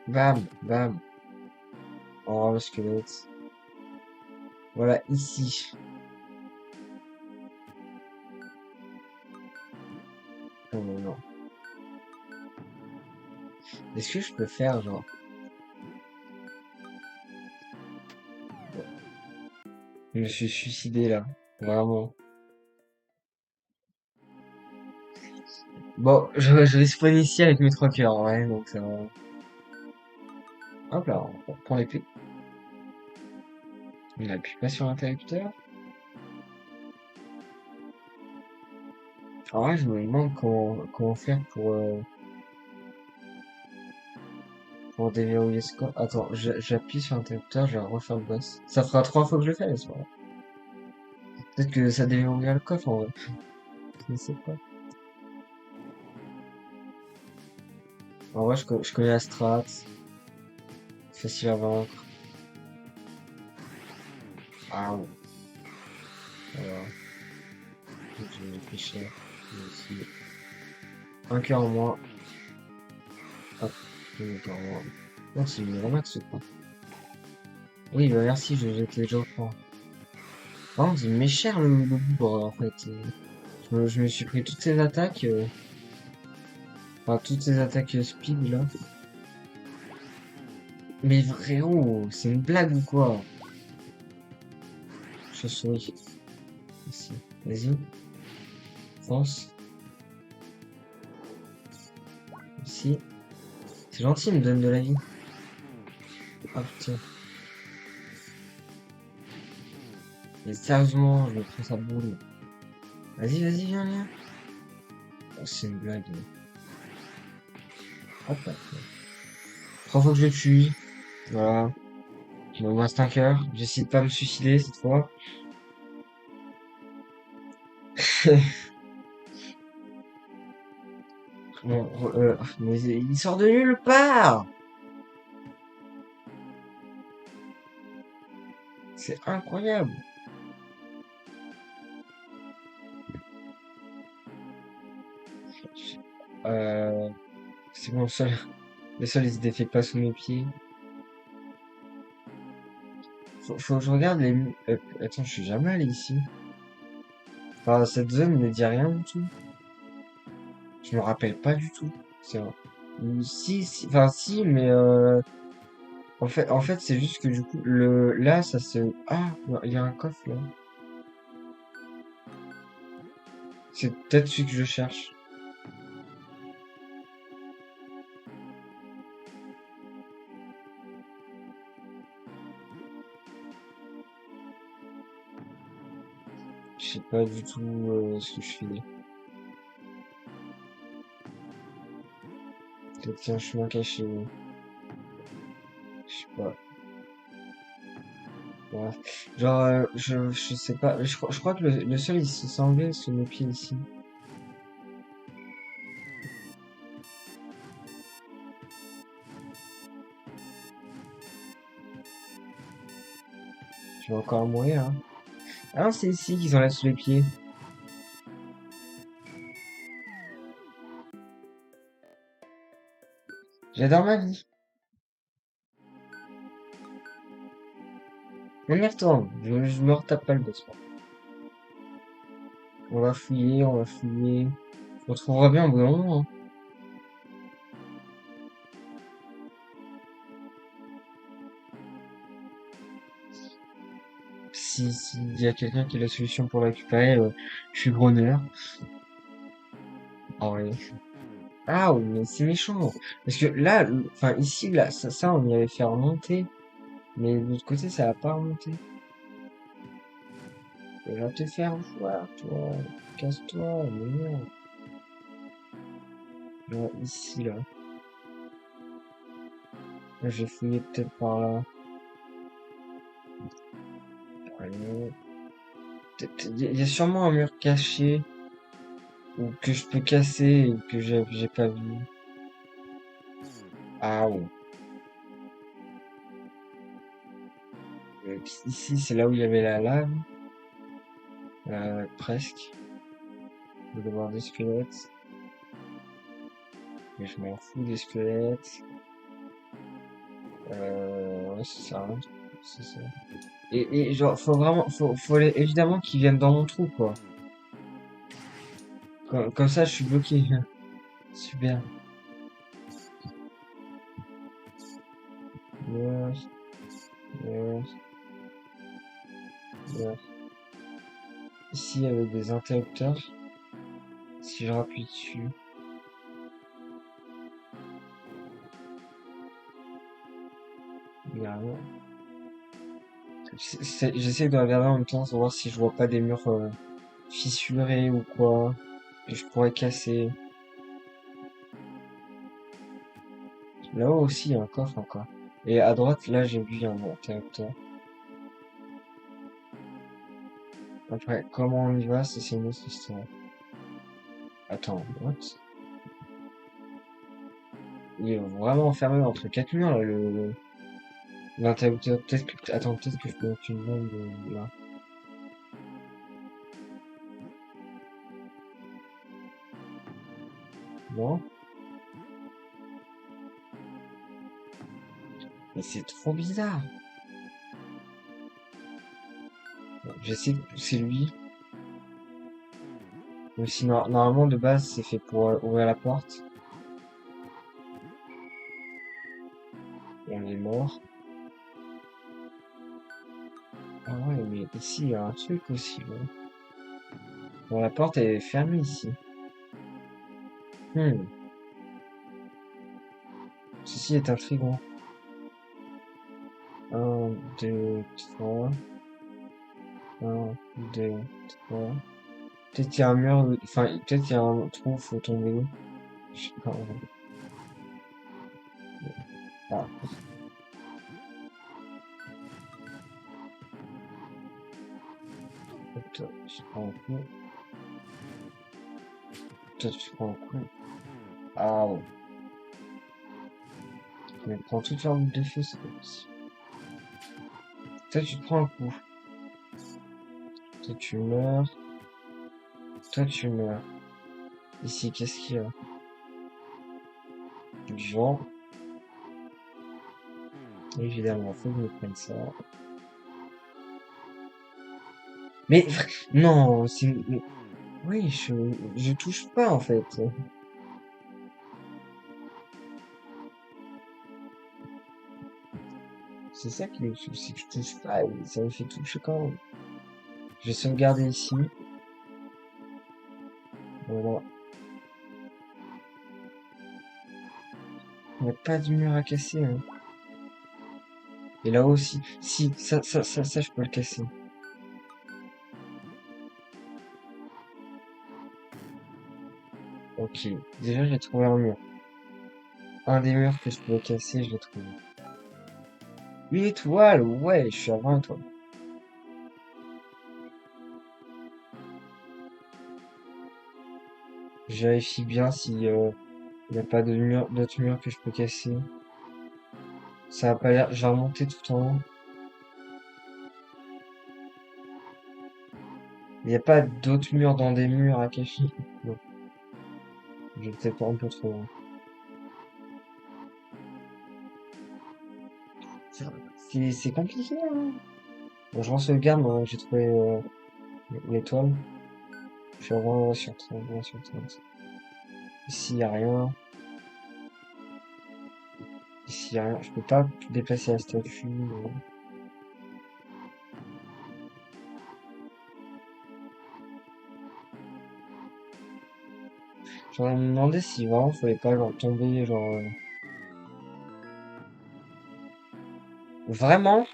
A: Bam, bam. Oh, le squelette. Voilà, ici. Oh non, non. Est-ce que je peux faire, genre... Je me suis suicidé, là. Vraiment. Bon, je respawn ici avec mes 3 cœurs, ouais, donc ça va. Hop là, on reprend l'épée. On n'appuie pas sur l'interrupteur. En vrai, je me demande comment faire pour déverrouiller ce corps. Attends, j'appuie sur l'interrupteur, je vais refaire le boss. Ça fera 3 fois que je le fais, mais c'est pas grave. Peut-être que ça déverrouillera le coffre, en vrai. Je ne sais pas. En vrai, je connais la strat. Facile à vaincre. Ah, ouais. Alors, j'ai fait cher. Ici. Un cœur en moins. Hop, un cœur en moins. Non, c'est une remax, ce quoi. Oui, bah merci, j'étais déjà au courant. Par contre, il m'est cher le bourre, en fait. Je me suis pris toutes ces attaques. Enfin, toutes ces attaques speed, là. Mais frérot, c'est une blague ou quoi? Chauve-souris. Ici. Vas-y. Fonce. Ici. C'est gentil, il me donne de la vie. Ah putain. Mais sérieusement, je me prends sa boule. Vas-y, vas-y, viens, viens. Oh, c'est une blague. Hop là. 3 fois que je le tue. Voilà. Il me reste 5 heures. J'essaie de pas me suicider cette fois. Bon, mais il sort de nulle part! C'est incroyable! Euh, c'est bon, le sol il se défait pas sous mes pieds. Faut que je regarde attends, je suis jamais allé ici. Enfin, cette zone ne me dit rien du tout. Je me rappelle pas du tout. C'est vrai. Ou si, si, enfin si, mais en fait, c'est juste que du coup, là, ça se... Ah, il y a un coffre là. C'est peut-être celui que je cherche. Je sais pas du tout ce que je fais. Peut-être qu'il y a un chemin caché. Je sais pas. Ouais. Genre, je sais pas. Je crois que le sol il s'est enlevé sous mes pieds ici. Je vais encore mourir, hein. Ah non, c'est ici qu'ils enlèvent sous les pieds. J'adore ma vie. On y retourne. Je me retape pas le bâtiment. On va fouiller, on va fouiller. On trouvera bien au bout d'un moment, hein. S'il y a quelqu'un qui a la solution pour le récupérer, je suis preneur. Ah ouais. Ah oui, mais c'est méchant. Parce que là, enfin ici, là, ça, on y avait fait remonter. Mais de l'autre côté, ça va pas remonter. Il va te faire voir, toi. Casse-toi, mais non. Là, ici, là. Là, j'ai fouillé peut-être par là. Allez. Il y a sûrement un mur caché ou que je peux casser et que j'ai pas vu. Ah oui. Ici, c'est là où il y avait la lave. Presque. Je vais voir des squelettes. Mais je m'en fous des squelettes. Ouais, c'est ça, hein. C'est ça. Et genre, faut évidemment qu'ils viennent dans mon trou, quoi. Comme ça, je suis bloqué. Super. Yes, yes, yes. Ici, avec des interrupteurs. Si je rappuie dessus, il y a rien. J'essaie de regarder en même temps pour voir si je vois pas des murs fissurés ou quoi. Que je pourrais casser. Là-haut aussi, il y a un coffre encore. Et à droite, là, j'ai vu un interrupteur. Après, comment on y va, ça, c'est une autre histoire. Attends, what? Il est vraiment enfermé entre quatre murs, là, l'interrupteur. Attends, peut-être que je peux mettre une bombe là. Non? Mais c'est trop bizarre. Bon, j'essaie de pousser lui. Même si normalement, de base, c'est fait pour ouvrir la porte. On est mort. Ah ouais, mais ici, il y a un truc aussi, là. Bon, la porte, elle est fermée ici. Hmm. Ceci est un frigo. Un, deux, trois. Un, deux, trois. Peut-être qu'il y a un mur, enfin, peut-être qu'il y a un trou, faut tomber. Je sais pas. Ah, toi, je prends un coup. Toi, tu prends un coup. Ah, ouais. Mais prends toute l'arme de feu, c'est pas possible. Toi, tu te prends un coup. Toi, tu meurs. Toi, tu meurs. Ici, qu'est-ce qu'il y a? Du vent. Évidemment, faut que je me prenne ça. Mais, non, oui, je touche pas, en fait. C'est ça qui est le souci, que je touche pas, et ça me fait toucher quand même. Je vais sauvegarder ici. Voilà. Il n'y a pas de mur à casser, hein. Et là aussi, si, ça, je peux le casser. Ok, déjà j'ai trouvé un mur. Un des murs que je pouvais casser, je l'ai trouvé. Une étoile, ouais, je suis à 20 étoiles. Je vérifie bien si il n'y a pas d'autres murs que je peux casser. Ça a pas l'air, j'ai remonté tout en haut. Il n'y a pas d'autres murs dans des murs à cacher. Non, j'ai peut-être un peu trop loin. C'est compliqué, hein. Bon, je sauvegarde maintenant que j'ai trouvé l'étoile. Je suis à 20 sur 30, 20 sur 30. Ici, y a rien. Ici, y a rien. Je peux pas déplacer la statue. J'aurais me demandé si vraiment fallait pas genre tomber genre vraiment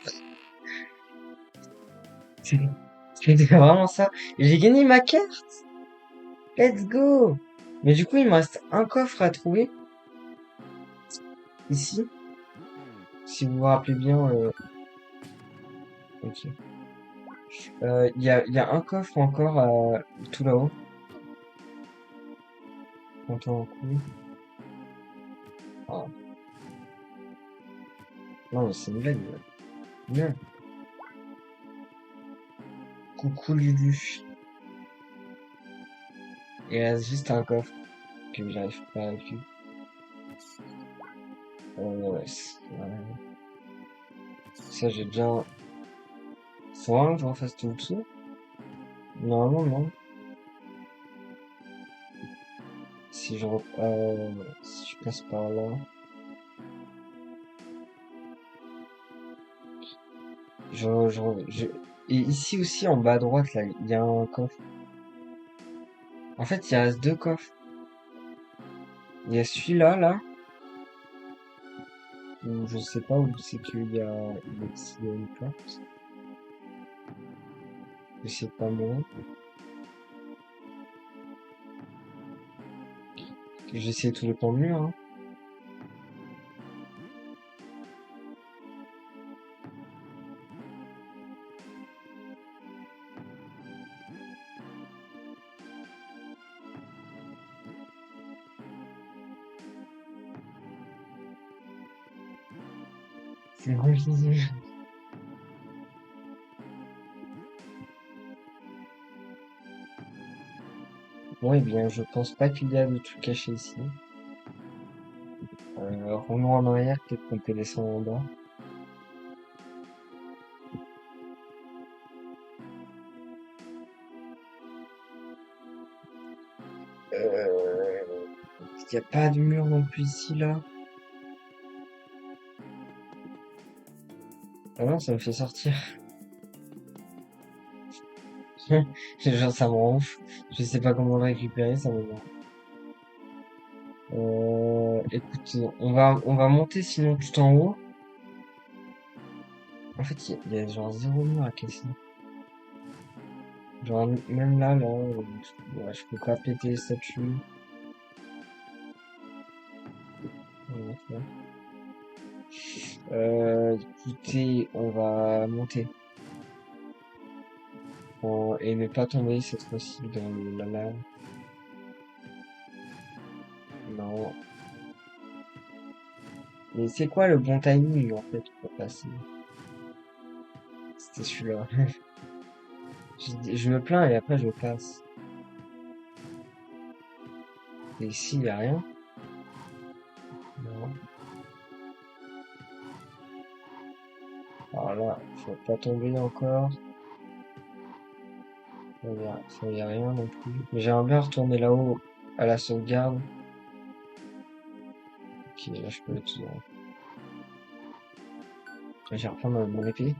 A: c'était vraiment ça. Et j'ai gagné ma carte. Let's go. Mais du coup il me reste un coffre à trouver ici. Si vous vous rappelez bien. Ok. Il y a un coffre encore tout là-haut. Attends un coup. Ah, non mais c'est une blague. Nul. Coucou Lulu. Il reste juste un coffre que j'arrive pas à récupérer. Ouais, ça j'ai déjà. Faut vraiment que je refasse tout le tour. Normalement non. Si je passe par là. Je, je, je- Et ici aussi en bas à droite là, il y a un coffre. En fait, il reste deux coffres. Il y a celui-là là, où je sais pas où c'est s'il y a une porte. Je sais pas moi. J'essaie tout le temps de mur, hein. C'est compliqué. Bon, eh bien, je pense pas qu'il y a de trucs cachés ici. Revenons en arrière, peut-être qu'on peut descendre en bas. Il n'y a pas de mur non plus ici, là. Ah non, ça me fait sortir. Genre, ça me rend ouf. Je sais pas comment le récupérer, ça me rend. Écoute, on va monter sinon tout en haut. En fait, il y a genre zéro mur à casser. Genre, même là, ouais, je peux pas péter les statues. Ouais, tu vois. Écoutez, on va monter. Et ne pas tomber cette fois-ci dans la lave. Non. Mais c'est quoi le bon timing en fait pour passer? C'était celui-là. Je me plains et après je passe. Et ici, il n'y a rien. Non. Alors là, je vais pas tomber encore. Y a rien non plus. Mais j'aimerais bien retourner là-haut à la sauvegarde. Ok, là je peux être. Je vais reprendre mon épée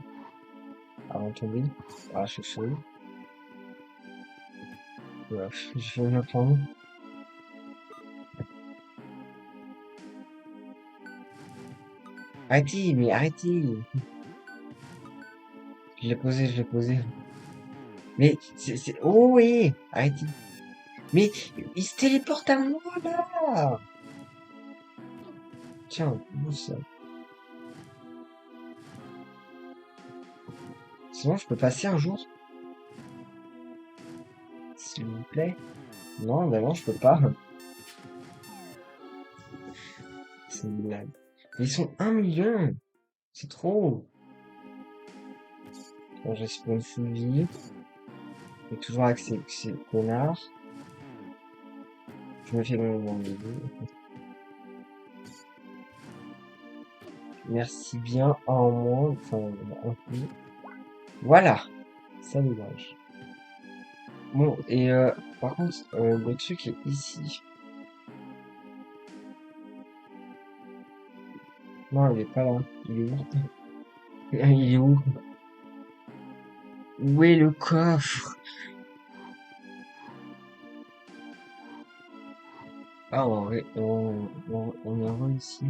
A: avant de tomber. Ah, je suis chaud. Voilà, je vais me prendre. Arrêtez, mais arrêtez! Je l'ai posé. Mais Oh oui! Arrêtez! Mais il se téléporte à moi là! Tiens, où ça? Sinon, je peux passer un jour, s'il vous plaît. Non, bah non, je peux pas. C'est une blague. Mais ils sont 1 million! C'est trop! Bon, j'ai spawn full vie. Et toujours avec ces connards. Je me fais mon niveau. Merci bien, un en moins. Enfin, un peu. Voilà, ça dégage. Bon, et par contre, le truc est ici. Non, il est pas là. Il est où? Il est où? Où est le coffre? Ah, on est re ici.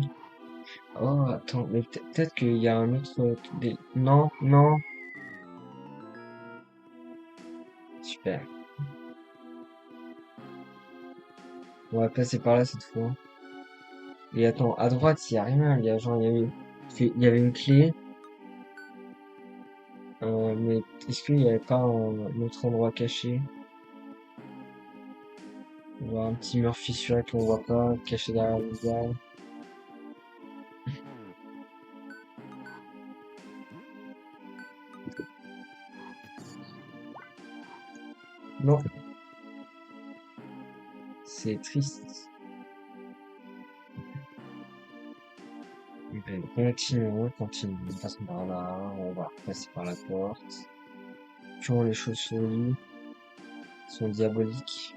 A: Oh, attends, mais peut-être qu'il y a un autre... Non, non. Super. On va passer par là cette fois. Et attends, à droite, il y a rien. Il y a genre, il y avait une clé. Mais est-ce qu'il n'y avait pas un autre endroit caché? Genre un petit mur fissuré qu'on voit pas, caché derrière le visage. Non, c'est triste. Ben, continuons, on passe par là, on va passer par la porte. Tuons les chauves-souris, sont diaboliques.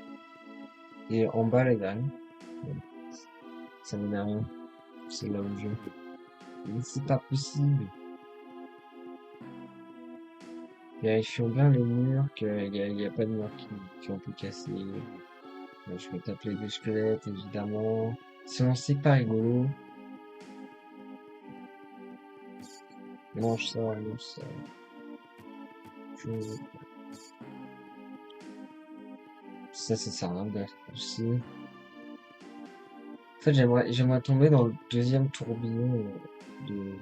A: Et en bas, les dames, bon, ça ne à rien, c'est là où je... Mais c'est pas possible. Vérifions bien les murs, qu'il y a pas de murs qui ont pu casser. Je vais taper des squelettes, évidemment. Sinon, c'est pas rigolo. Mange ça, mange ça. Je- ça sert à rien de aussi. En fait, j'aimerais tomber dans le deuxième tourbillon de,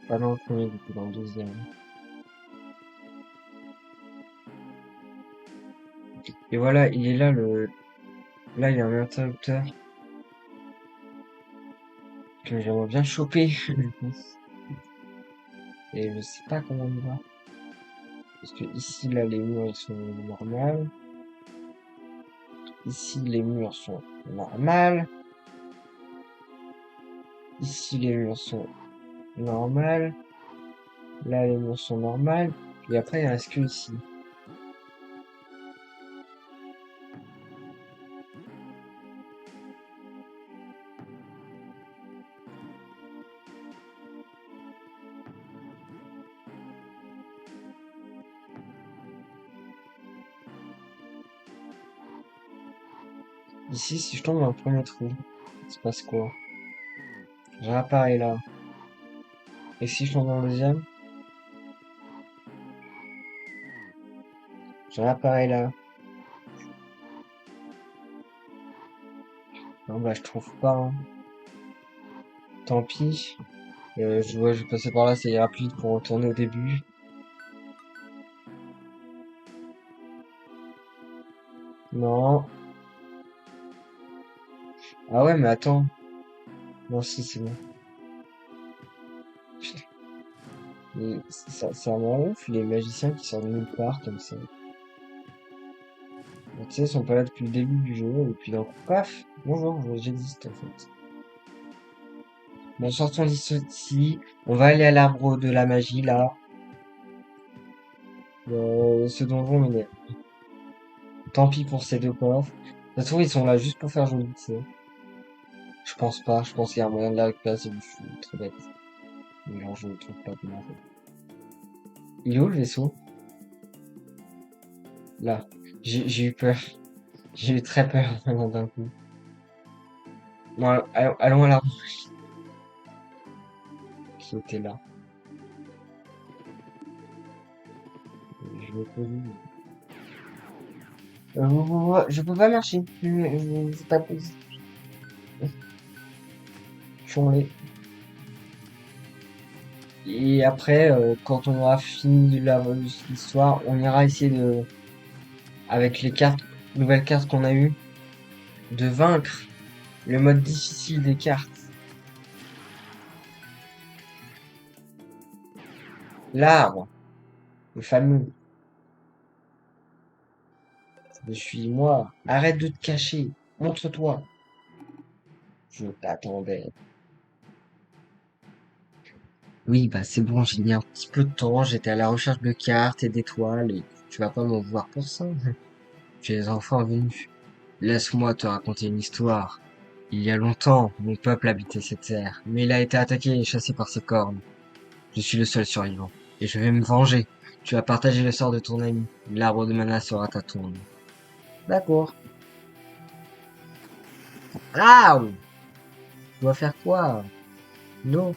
A: pas dans le premier, du coup, dans le deuxième. Et voilà, il est là, là, il y a un interrupteur que j'aimerais bien choper. Et je sais pas comment on va. Parce que ici, là, les murs, ils sont normaux. Ici, les murs sont normaux. Ici, les murs sont normaux. Là, les murs sont normales. Et après, il reste que ici. Ici, si je tombe dans le premier trou, il se passe quoi? Je réapparais là. Et si je tombe dans le deuxième, je réapparais là. Non, bah, je trouve pas, hein. Tant pis. Je vais passer par là, ça ira plus vite pour retourner au début. Non. Ah ouais, mais attends. Non, si, c'est bon. Putain. Ça m'en ouf, les magiciens qui sortent de nulle part, comme ça. Donc, tu sais, ils sont pas là depuis le début du jeu, et puis d'un coup, paf! Bonjour, j'existe, en fait. Bon, sortons d'ici. On va aller à l'arbre de la magie, là. Ce donjon m'énerve. Tant pis pour ces deux coffres. Ça se trouve, ils sont là juste pour faire joli, tu sais. Je pense pas. Je pense qu'il y a un moyen de la récupérer, c'est je suis très bête. Mais genre, je ne trouve pas comment faire. Il est où le vaisseau? Là. J'ai eu peur. J'ai eu très peur, vraiment, d'un coup. Bon, allons à l'arbre qui était là. Je vais poser. Je peux pas marcher. C'est pas possible. Chambé. Et après, quand on aura fini l'histoire, on ira essayer avec les cartes, nouvelles cartes qu'on a eues, de vaincre le mode difficile des cartes. L'arbre, le fameux. Je suis moi. Arrête de te cacher. Montre-toi. Je t'attendais. Oui, bah c'est bon, j'ai mis un petit peu de temps, j'étais à la recherche de cartes et d'étoiles, et tu vas pas m'en voir pour ça. Tu es enfin venu. Laisse-moi te raconter une histoire. Il y a longtemps, mon peuple habitait cette terre, mais il a été attaqué et chassé par ses cornes. Je suis le seul survivant, et je vais me venger. Tu as partagé le sort de ton ami. L'arbre de mana sera ta tombe. D'accord. Ah! Je dois faire quoi? Non.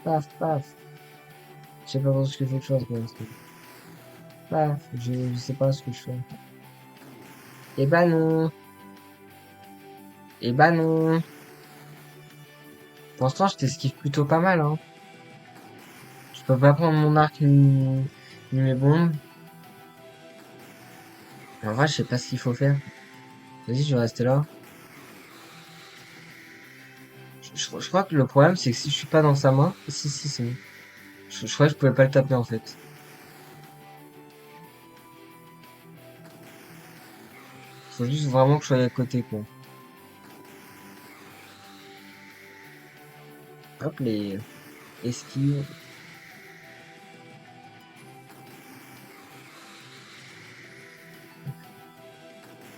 A: Paf, paf. Je sais pas ce que je fais chose pour l'instant. Paf. Je sais pas ce que je fais. Eh ben non. Eh ben non. Pour l'instant, je t'esquive plutôt pas mal, hein. Je peux pas prendre mon arc ni mes bombes. En vrai, je sais pas ce qu'il faut faire. Vas-y, je vais rester là. Je crois que le problème, c'est que si je suis pas dans sa main... Si, c'est bon. Je crois que je pouvais pas le taper, en fait. Faut juste vraiment que je sois à côté, quoi. Hop, les esquives.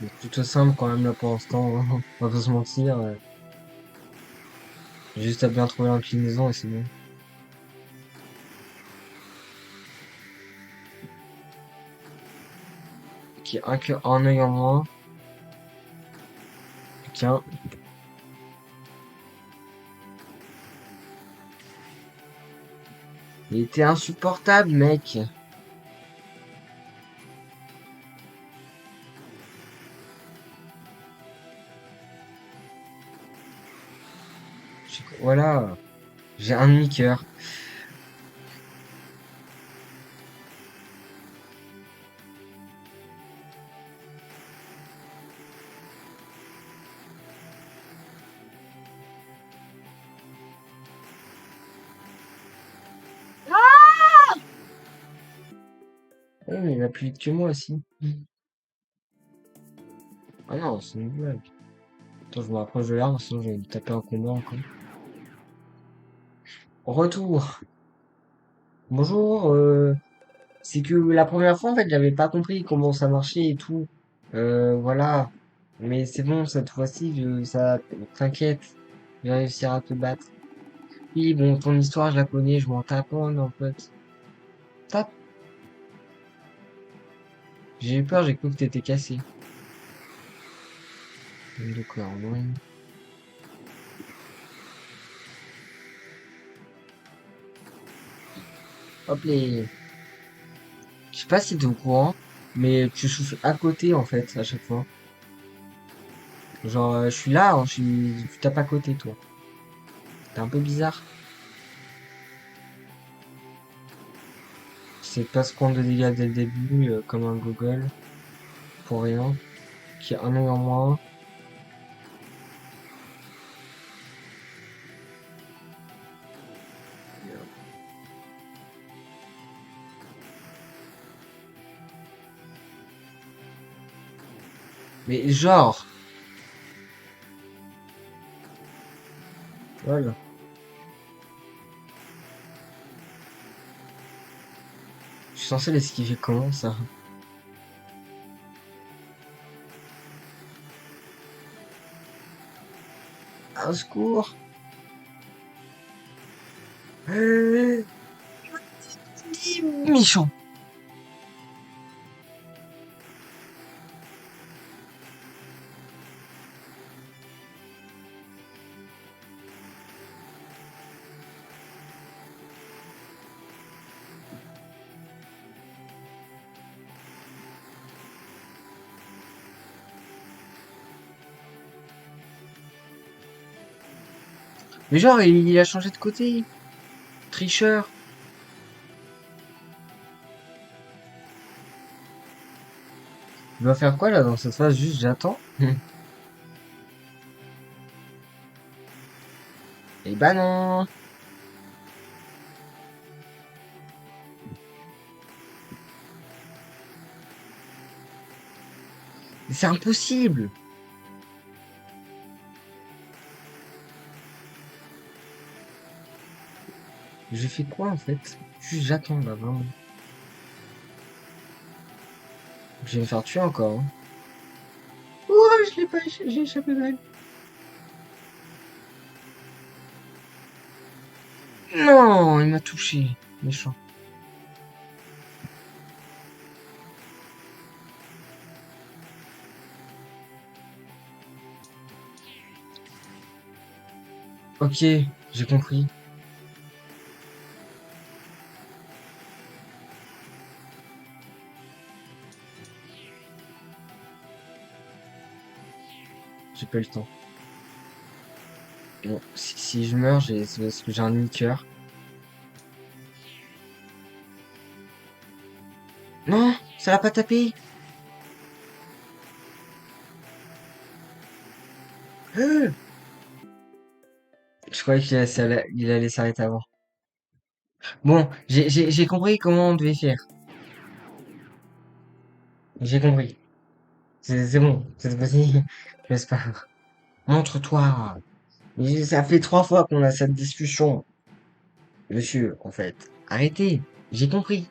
A: C'est plutôt simple, quand même, là, pour l'instant, hein. On va pas se mentir. J'ai juste à bien trouver l'inclinaison et c'est bon. Ok, un œil en moins. Tiens. Il était insupportable, mec. Voilà. J'ai un demi-cœur. Oui, mais il va plus vite que moi aussi. Ah non, c'est une blague. Attends, je me rapproche de l'arbre, sinon je vais me taper un combat encore. Retour. Bonjour, c'est que la première fois, en fait, j'avais pas compris comment ça marchait et tout. Voilà. Mais c'est bon, cette fois-ci, ça, t'inquiète. Je vais réussir à te battre. Oui, bon, ton histoire, je la connais, je m'en tape, en fait. Tape. J'ai eu peur, j'ai cru que t'étais cassé. D'accord, non. Hop les. Je sais pas si t'es au courant, mais tu souffles à côté, en fait, à chaque fois. Genre, je suis là, hein, tu tapes à côté, toi. C'est un peu bizarre. C'est pas se prendre de dégâts dès le début, comme un gogol, pour rien. Qui a un œil en moins. Mais genre, voilà. Je suis censé l'esquiver comment, ça? Au secours! Euh, Méchant! Mais genre, il a changé de côté. Tricheur. Il va faire quoi, là, dans cette phase? Juste, j'attends. Eh ben non! C'est impossible! Je fais quoi en fait? Juste j'attends là, vraiment. Je vais me faire tuer encore, hein. Oh, je l'ai pas, j'ai échappé belle. Non, il m'a touché. Méchant. Ok, j'ai compris. J'ai pas eu le temps. Bon, si je meurs, c'est parce que j'ai un demi-cœur. Non, ça l'a pas tapé. Euh, Je croyais il allait s'arrêter avant. Bon, j'ai compris comment on devait faire. J'ai compris. C'est bon, cette fois-ci, laisse pas. Montre-toi. Ça fait 3 fois qu'on a cette discussion. Monsieur, en fait, arrêtez. J'ai compris.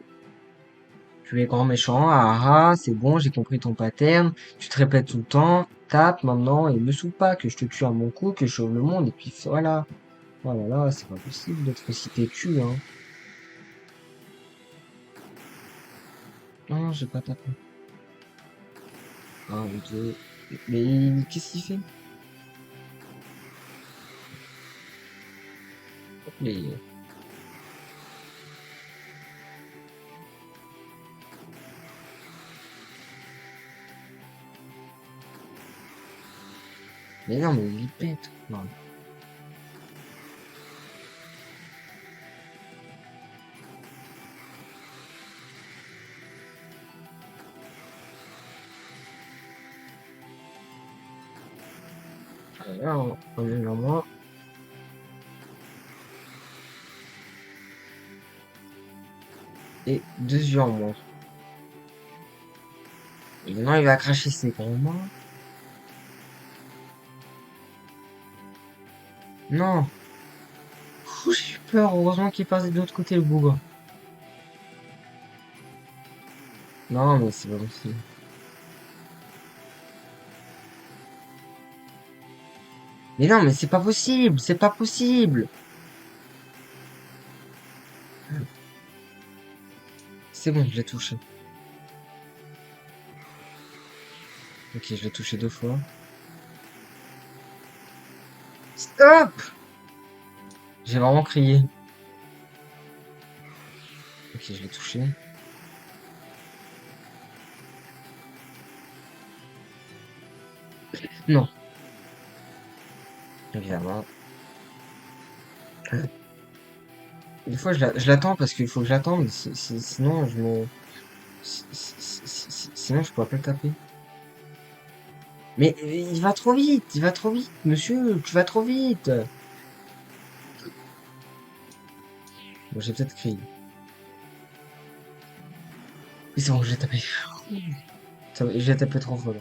A: Tu es grand méchant, ah ah, c'est bon, j'ai compris ton pattern. Tu te répètes tout le temps. Tape maintenant et me saoule pas que je te tue à mon coup, que je sauve le monde et puis voilà. Oh là là, c'est pas possible d'être aussi têtu, hein. Non, j'ai pas tapé. Un, deux. Mais qu'est-ce qu'il fait? Mais, mais non, mais il pète. Non. Là, on est vers moi. Et 2 yeux en moins. Et maintenant, il va cracher ses gros mains. Non. Ouh, j'ai eu peur. Heureusement qu'il est passé de l'autre côté, le bougre. Non, mais c'est pas possible. Mais non, mais c'est pas possible. C'est pas possible. C'est bon, je l'ai touché. Ok, je l'ai touché 2 fois. Stop! J'ai vraiment crié. Ok, je l'ai touché. Non, évidemment. Des fois, je l'attends parce qu'il faut que j'attende. Sinon, je me... Sinon, je pourrais pas le taper. Mais il va trop vite, il va trop vite, monsieur, tu vas trop vite. Bon, j'ai peut-être crié. Oui, c'est bon, j'ai tapé. J'ai tapé 3 fois, là.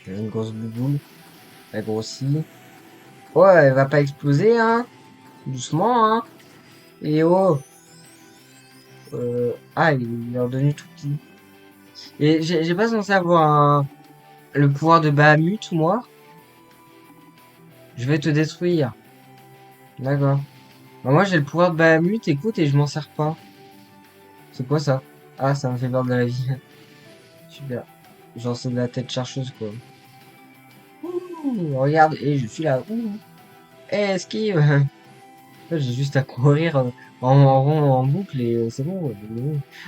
A: Il y a une grosse bouboule, elle grossit. Ouais, elle va pas exploser, hein. Doucement, hein. Et oh, ah, il est redevenu tout petit. Et j'ai pas censé avoir le pouvoir de Bahamut, moi. Je vais te détruire. D'accord. Bah, moi, j'ai le pouvoir de Bahamut, écoute, et je m'en sers pas. C'est quoi ça? Ah, ça me fait perdre de la vie. Super. Genre, c'est de la tête chercheuse, quoi. Ouh, regarde, et je suis là. Ouh. Eh, esquive! Là, j'ai juste à courir en rond, en boucle, et c'est bon, ouais.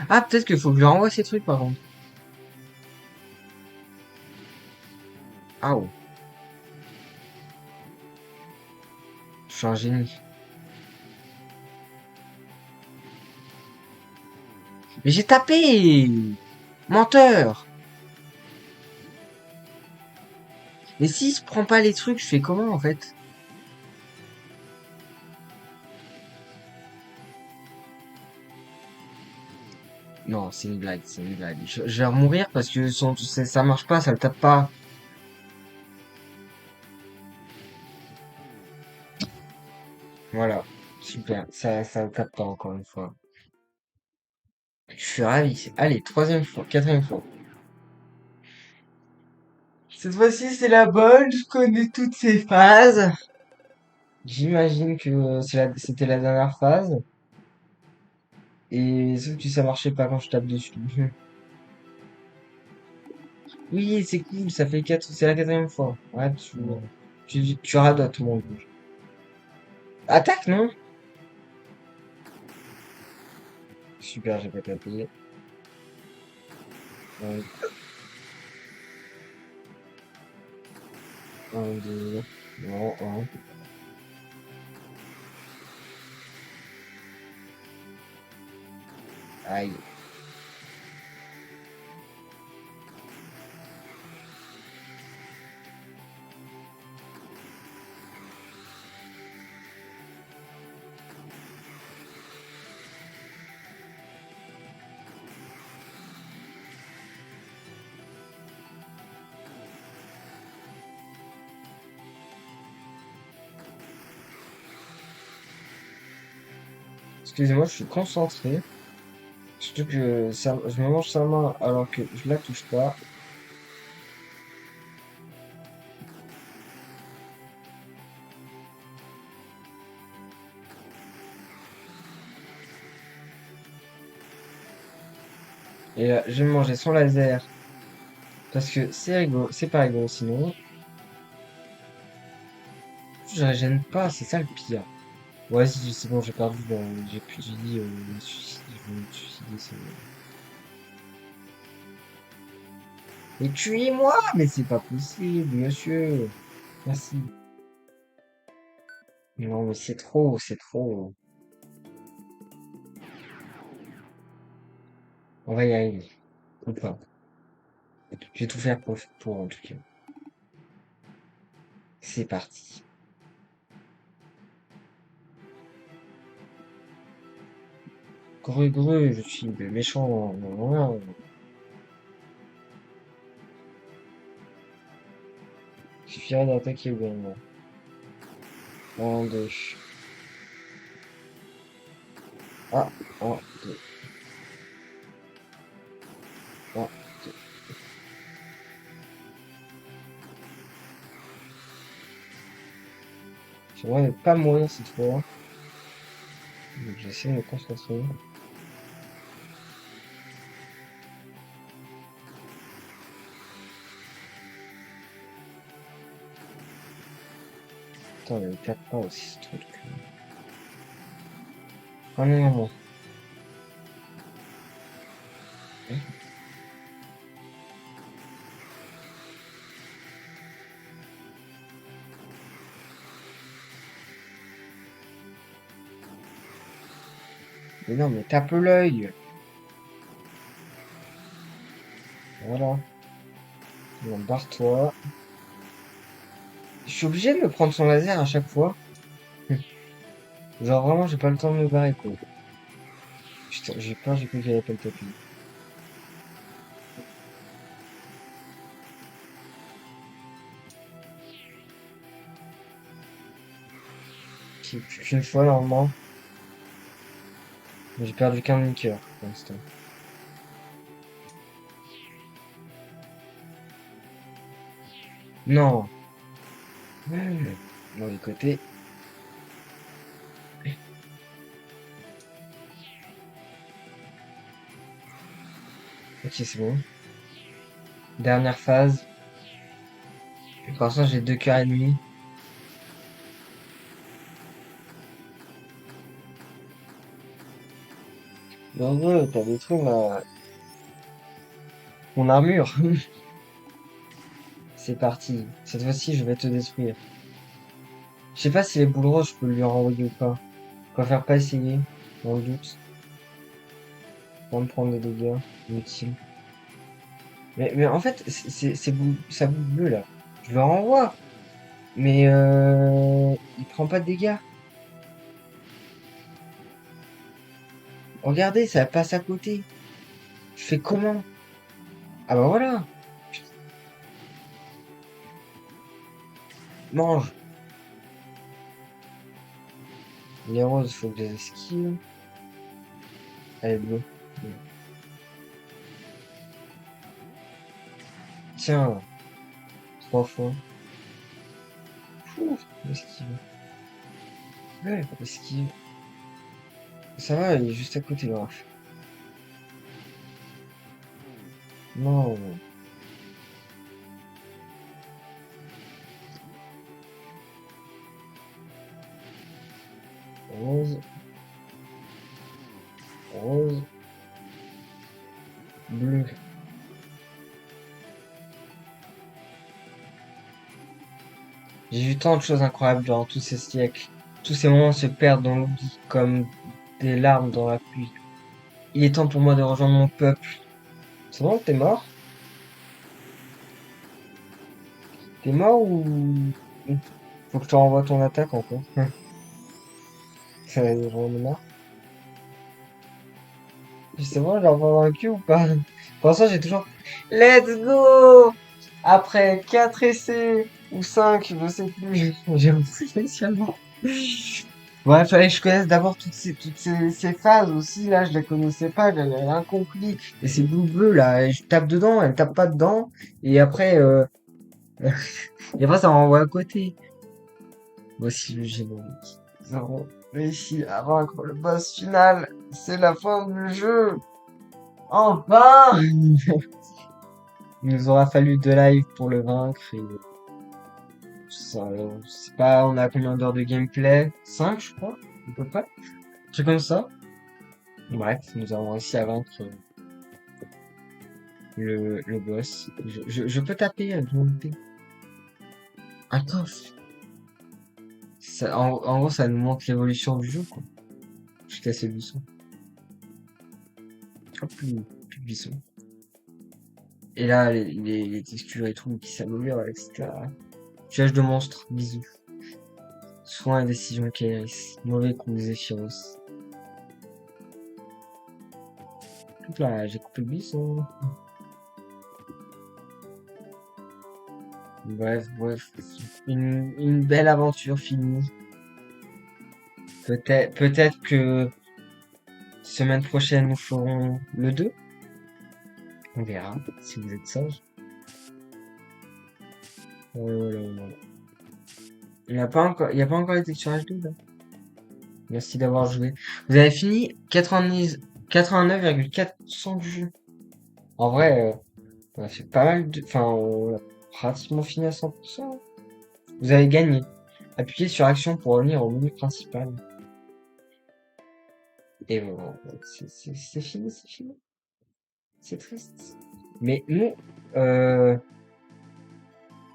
A: Ah, peut-être qu'il faut que je lui renvoie ces trucs, par contre. Ah, oh, je suis un génie. Mais j'ai tapé! Menteur! Mais s'il se prend pas les trucs, je fais comment, en fait? Non, c'est une blague, c'est une blague. Je vais mourir parce que ça marche pas, ça le tape pas. Voilà. Super, ça ne tape pas encore une fois. Je suis ravi. Allez, troisième fois, quatrième fois. Cette fois-ci, c'est la bonne. Je connais toutes ces phases. J'imagine que c'était la dernière phase. Et sauf que ça marchait pas quand je tape dessus. Oui, c'est cool, ça fait quatre, c'est la quatrième fois. Ouais, tu radotes, mon gars. Attaque, non? Super, j'ai pas tapé. Un, deux, non, un. Aïe. Excusez-moi, je suis concentré. Surtout que je me mange sa main alors que je la touche pas. Et là, je vais me manger son laser. Parce que c'est rigolo, c'est pas rigolo sinon. Je régène pas, c'est ça le pire. Ouais, si, c'est bon, j'ai perdu, j'ai plus de vie, je vais me suicider, c'est bon. Mais tuez-moi! Mais c'est pas possible, monsieur! Merci. Non, mais c'est trop, c'est trop. On va y arriver. Ou pas. Je vais tout faire pour en tout cas. C'est parti. Greu, greu, je suis le méchant. Voilà. Il suffirait d'attaquer le gouvernement. Un, deux. Ah, un, deux, un, deux. J'aimerais ne pas mourir cette fois. Donc j'essaie de me concentrer. Putain, il tape pas aussi ce truc. Ah non, non, non. Mais non, mais tape l'œil. Voilà. Bon, barre-toi. Je suis obligé de me prendre son laser à chaque fois. Genre vraiment, j'ai pas le temps de me barrer, quoi. Putain, j'ai peur, j'ai cru qu'elle allait pas le taper. Qui plus qu'une fois, normalement. J'ai perdu qu'un demi-cœur, pour l'instant. Non. Mauvais côté. Ok, c'est bon. Dernière phase. Pour l'instant, j'ai deux cœurs et demi. Mais en gros, t'as détruit mon armure. C'est parti. Cette fois-ci, je vais te détruire. Je sais pas si les boules roses, je peux lui en renvoyer ou pas. Je préfère pas essayer, dans le doute. Pour me prendre des dégâts inutiles. Mais en fait, ça boule bleu là. Je le renvoie. Mais il prend pas de dégâts. Regardez, ça passe à côté. Je fais comment? Ah bah voilà. Mange. Les roses, faut que je les esquive. Elle est bleue. Bon. Tiens, 3 fois. Ouf, esquive. Ouais, esquive. Ça va, il est juste à côté, le raf. Non. Rose, rose, bleu. J'ai vu tant de choses incroyables durant tous ces siècles. Tous ces moments se perdent dans l'oubli, comme des larmes dans la pluie. Il est temps pour moi de rejoindre mon peuple. C'est bon, t'es mort? T'es mort ou... Faut que je te renvoie ton attaque encore. J'en ai marre. C'est bon, j'ai encore vaincu ou pas? Pour l'instant, j'ai toujours... Let's go! Après 4 essais, ou 5, je sais plus. J'ai réussi à le voir. Ouais, fallait que je connaisse d'abord toutes ces phases aussi. Là, je les connaissais pas, j'avais rien compris. Et ces bleu là, je tape dedans, elle tape pas dedans. Et après, et après ça m'envoie à côté. Voici le générique. Nous avons réussi à vaincre le boss final. C'est la fin du jeu. Enfin! Il nous aura fallu 2 lives pour le vaincre. Et ça, je sais pas, on a combien d'heures de gameplay? 5, je crois, à peu près. Un truc comme ça. Bref, nous avons réussi à vaincre le boss. Je peux taper avec mon épée. Un coffre. En gros, ça nous montre l'évolution du jeu, quoi. Jusqu'à ces buissons. Hop, plus de buissons. Et là, les textures et tout qui s'améliorent, etc. Tuage de monstres, bisous. Soin et décision Kairis. Mauvais coup, Zephyros. Hop là, j'ai coupé le buisson. Bref. Une belle aventure finie. Peut-être que semaine prochaine, nous ferons le 2. On verra, si vous êtes sage. Voilà. Il n'y a pas encore les textures HD, là. Merci d'avoir joué. Vous avez fini 89,4% du jeu. En vrai, on a fait pas mal de... Enfin, on a pratiquement fini à 100%. Vous avez gagné. Appuyez sur Action pour revenir au menu principal. Et voilà, c'est fini, c'est fini. C'est triste. Mais nous, euh,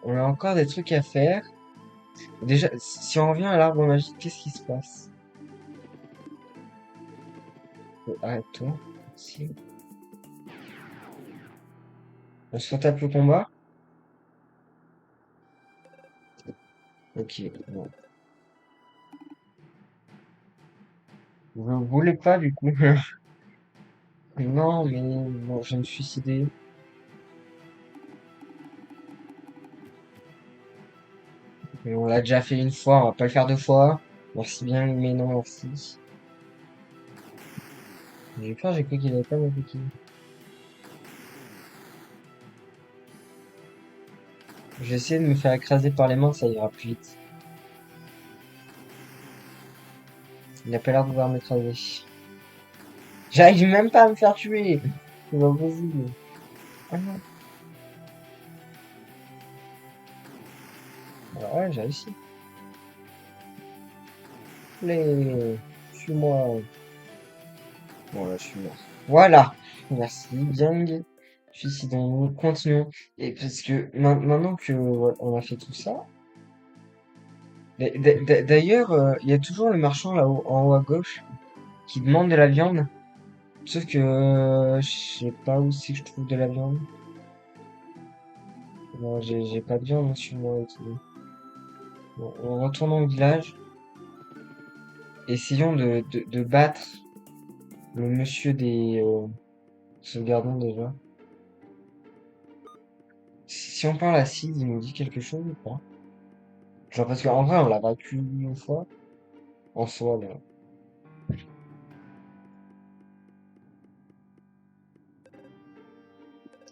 A: on a encore des trucs à faire. Déjà, si on revient à l'arbre magique, qu'est-ce qui se passe? Arrête-toi. Si. On se retape le combat? Ok, bon. Vous voulez pas, du coup? Non, mais bon, je vais me suicider. Mais on l'a déjà fait une fois, on va pas le faire 2 fois. Merci bien, mais non, merci. J'ai peur, j'ai cru qu'il avait pas m'attaquer. Je vais essayer de me faire écraser par les mains, ça ira plus vite. Il a pas l'air de vouloir m'écraser. J'arrive même pas à me faire tuer. C'est pas possible. Ah non. Alors ouais, j'ai réussi. Allez, suis-moi. Bon là, je suis mort. Voilà. Merci, bien. Suicidons-nous, continuons. Et parce que maintenant que ouais, on a fait tout ça, d'ailleurs, il y a toujours le marchand là-haut, en haut à gauche, qui demande de la viande. Sauf que je sais pas où c'est que je trouve de la viande. Non, j'ai pas de viande sur moi et tout. Bon, on retourne au village. Essayons de battre le monsieur des sauvegardons déjà. Si on parle à Sid, il nous dit quelque chose ou pas? Genre parce qu'en vrai on l'a battu une fois. En soi, là.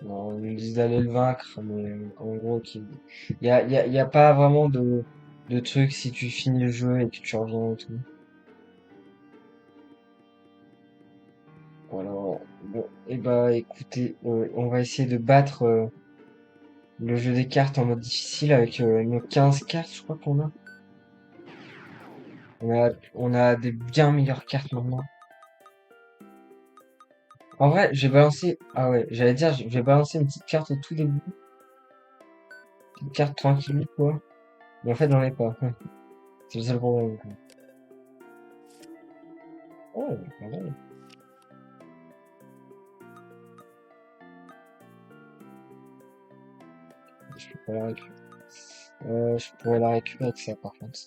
A: Non, ils nous disent d'aller le vaincre, mais en gros, y a pas vraiment de truc si tu finis le jeu et que tu reviens et tout. Voilà. Bon, et bah écoutez, on va essayer de battre le jeu des cartes en mode difficile avec nos 15 cartes, je crois qu'on a. On a des bien meilleures cartes maintenant. En vrai, j'ai balancé. Ah ouais, j'allais dire, j'ai balancé une petite carte au tout début. Une carte tranquille, quoi. Mais en fait, j'en ai pas. C'est le seul problème, quoi. Oh, pas mal. Je peux pas la récupérer. Je pourrais la récupérer avec ça, par contre.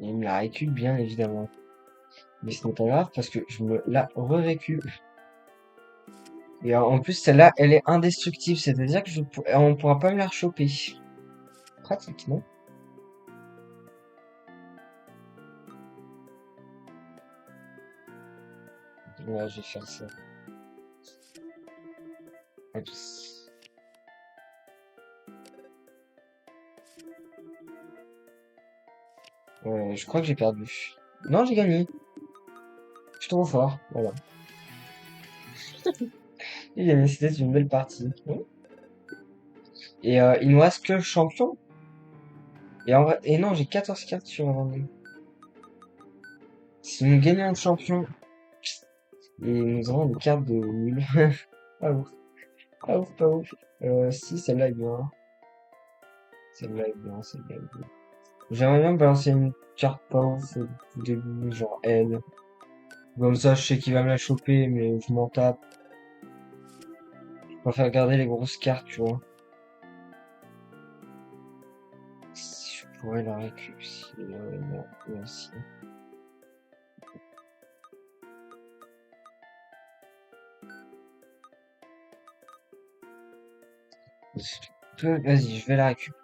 A: Et il me la récupère, bien évidemment. Mais ce n'est pas grave parce que je me la re-récup. Et en plus, celle-là, elle est indestructible. C'est-à-dire que on pourra pas me la rechoper. Pratique, non? Ouais, je vais faire ça. Oups. Ouais, je crois que j'ai perdu. Non, j'ai gagné. Je suis trop fort. Voilà. J'ai gagné. C'était une belle partie. Ouais. Et il nous reste que le champion. Et en vrai, et non, j'ai 14 cartes sur avant. Si nous gagnons le champion, et nous aurons des cartes de nul. Pas ouf. Pas ouf, pas ouf. Si, celle-là est bien. Celle-là est bien, celle-là est bien. J'aimerais bien balancer une carte pas ouf au début, genre elle. Comme ça, je sais qu'il va me la choper, mais je m'en tape. Je préfère garder les grosses cartes, tu vois. Si je pourrais la récupérer, si, non, merci. Vas-y, je vais la récupérer.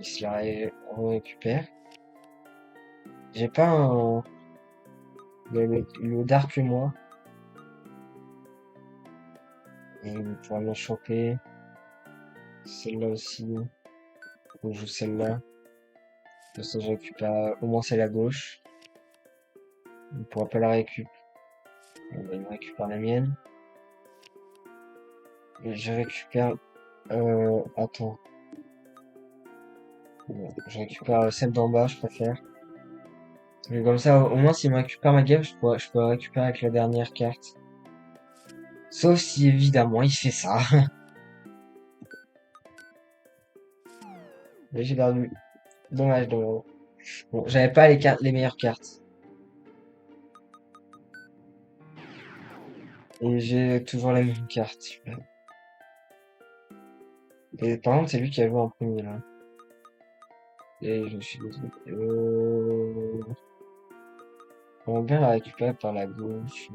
A: Si on récupère. J'ai pas un... le Dark et moi. Et il pourra me la choper. Celle-là aussi. On joue celle-là. Comme ça, je récupère au moins celle à gauche. Il pourra pas la récupérer. Bon, bah, il récupère la mienne. Et je récupère... Attends. Bon, je récupère celle d'en bas, je préfère. Et comme ça, au moins, s'il me récupère ma game, je peux la récupérer avec la dernière carte. Sauf si, évidemment, il fait ça. Mais j'ai perdu. Dommage, dommage. Bon, j'avais pas les meilleures cartes. Et j'ai toujours la même carte. Super. Et par contre, c'est lui qui a joué en premier, là. Et je me suis dit, on va bien la récupérer par la gauche.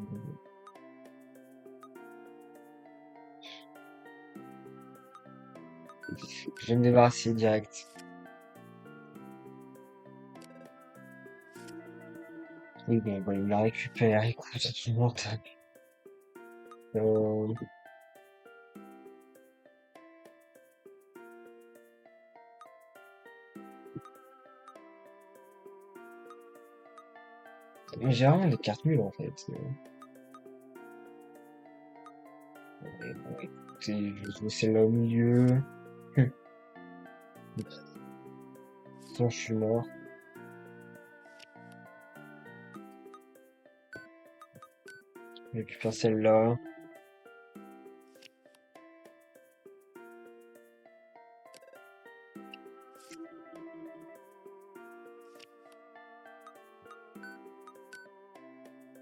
A: Je vais me débarrasser direct. Oui, bon, il me la récupère. Écoute, c'est une montagne. Euh, mais j'ai vraiment des cartes nulles, en fait. Bon, écoutez, je vais celle-là au milieu. Sinon, je suis mort. Je récupère celle-là.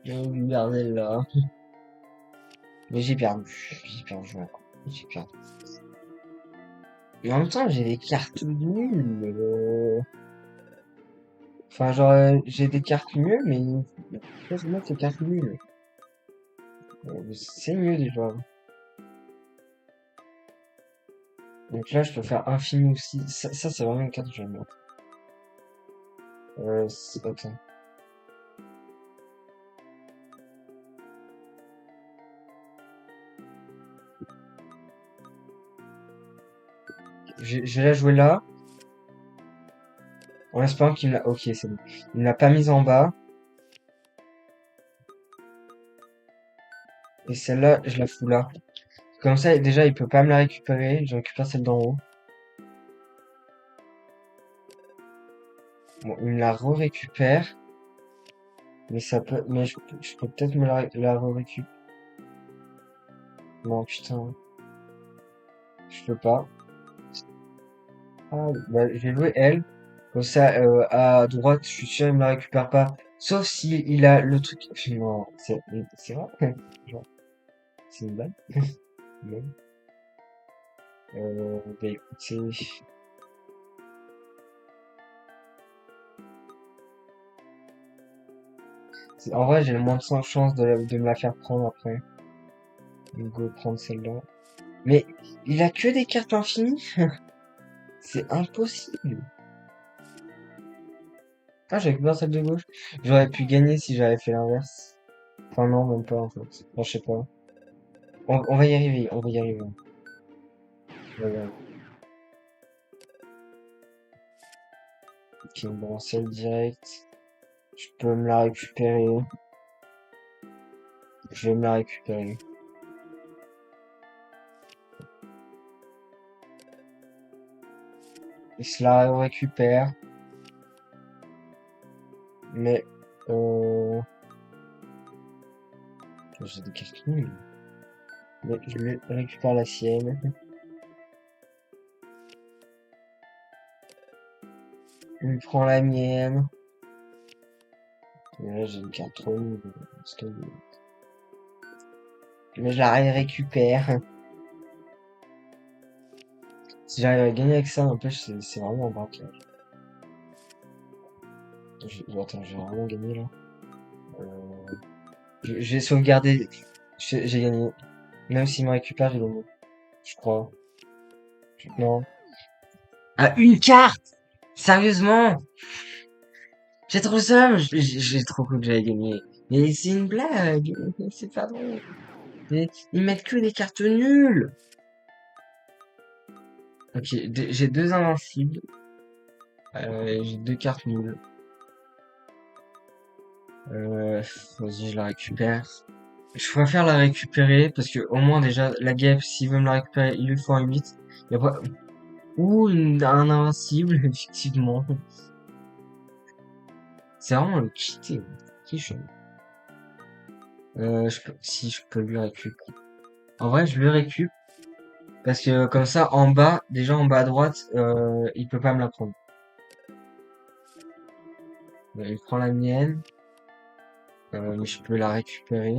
A: Je vais garder là. Mais j'ai perdu. J'ai perdu encore. J'ai perdu. Et en même temps, j'ai des cartes nulles. Enfin, genre, j'ai des cartes nulles, mais heureusement, c'est cartes nulles. C'est mieux déjà. Donc là, je peux faire infini aussi. Ça c'est vraiment une carte que j'aime bien. Attends. Je vais la jouer là, en espérant qu'il me l'a... Ok, c'est bon. Il me l'a pas mise en bas. Et celle-là, je la fous là. Comme ça, déjà, il peut pas me la récupérer. Je récupère celle d'en haut. Bon, il me la re-récupère. Mais ça peut... Mais je peux peut-être me la re-récupérer. Non, putain. Je peux pas. Ah, bah, je vais jouer elle. Comme ça, à droite, je suis sûr, il me la récupère pas. Sauf si il a le truc... Non, c'est vrai. Genre, c'est une blague. Non. Bah écoutez... En vrai, j'ai le moins de chance de me la faire prendre après. Donc, go prendre celle-là. Mais il a que des cartes infinies? C'est impossible. Ah, j'ai récupéré celle de gauche. J'aurais pu gagner si j'avais fait l'inverse. Enfin, non, même pas, en fait. Enfin, je sais pas. On va y arriver, on va y arriver. On va y arriver. Ok, bon, celle directe. Je peux me la récupérer. Je vais me la récupérer. Il se la récupère. Mais, euh... j'ai des cartes nulles. Mais je vais récupérer la sienne. Il prend la mienne. Et là, j'ai une carte trop nulle. Mais je la récupère. Si j'arrive à gagner avec ça, n'empêche, c'est vraiment un braquage. Attends, j'ai vraiment gagné là. Euh, j'ai sauvegardé. J'ai gagné. Même s'il me récupère, j'ai gagné. Je crois. Non. Ah, une carte! Sérieusement? J'ai trop ça, j'ai trop cru que j'avais gagné. Mais c'est une blague. C'est pas drôle. Ils mettent que des cartes nulles. Ok, j'ai deux invincibles. J'ai deux cartes nulles. Vas-y, je la récupère. Je préfère la récupérer parce que au moins déjà la guêpe, s'il veut me la récupérer, il lui faut un 8. Y a pas... Ou un invincible, effectivement. C'est vraiment le cheater. Qui je... si je peux lui récupérer. En vrai, je lui récup parce que comme ça, en bas, déjà en bas à droite, il peut pas me la prendre. Il prend la mienne, mais je peux la récupérer.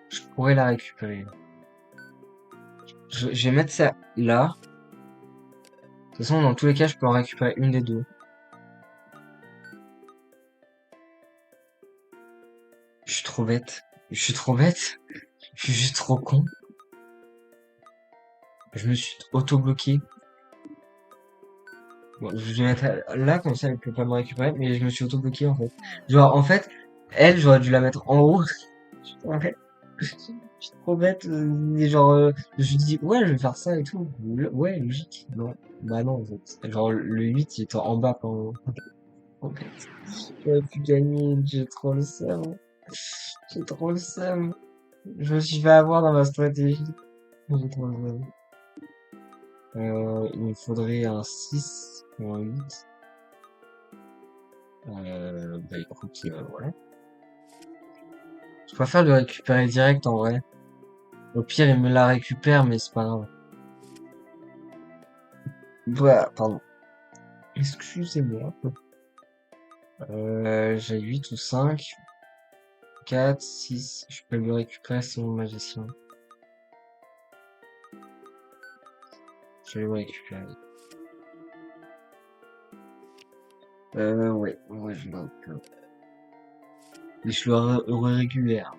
A: Je pourrais la récupérer. Je vais mettre ça là. De toute façon, dans tous les cas, je peux en récupérer une des deux. Je suis trop bête. Je suis trop bête. Je suis juste trop con. Je me suis auto-bloqué. Bon, je vais mettre là, comme ça, elle peut pas me récupérer, mais je me suis auto-bloqué, en fait. Genre, en fait, elle, j'aurais dû la mettre en haut. Ouais. Je suis trop bête. Et genre, je dis, ouais, je vais faire ça et tout. Ouais, logique. Non. Bah non, en fait. Genre, le 8, il était en bas quand... En fait, j'aurais pu gagner. J'ai trop le seum. J'ai trop le seum. Je me suis fait avoir dans ma stratégie. J'ai trop le seum. Il me faudrait un 6 ou un 8. Bah écoute, voilà. Je préfère le récupérer direct en vrai. Au pire, il me la récupère, mais c'est pas grave. Voilà, pardon. Excusez-moi. J'ai 8 ou 5. 4, 6. Je peux le récupérer, c'est mon magicien. Je vais le récupérer. Ouais, je le récupère. Et je le récupère.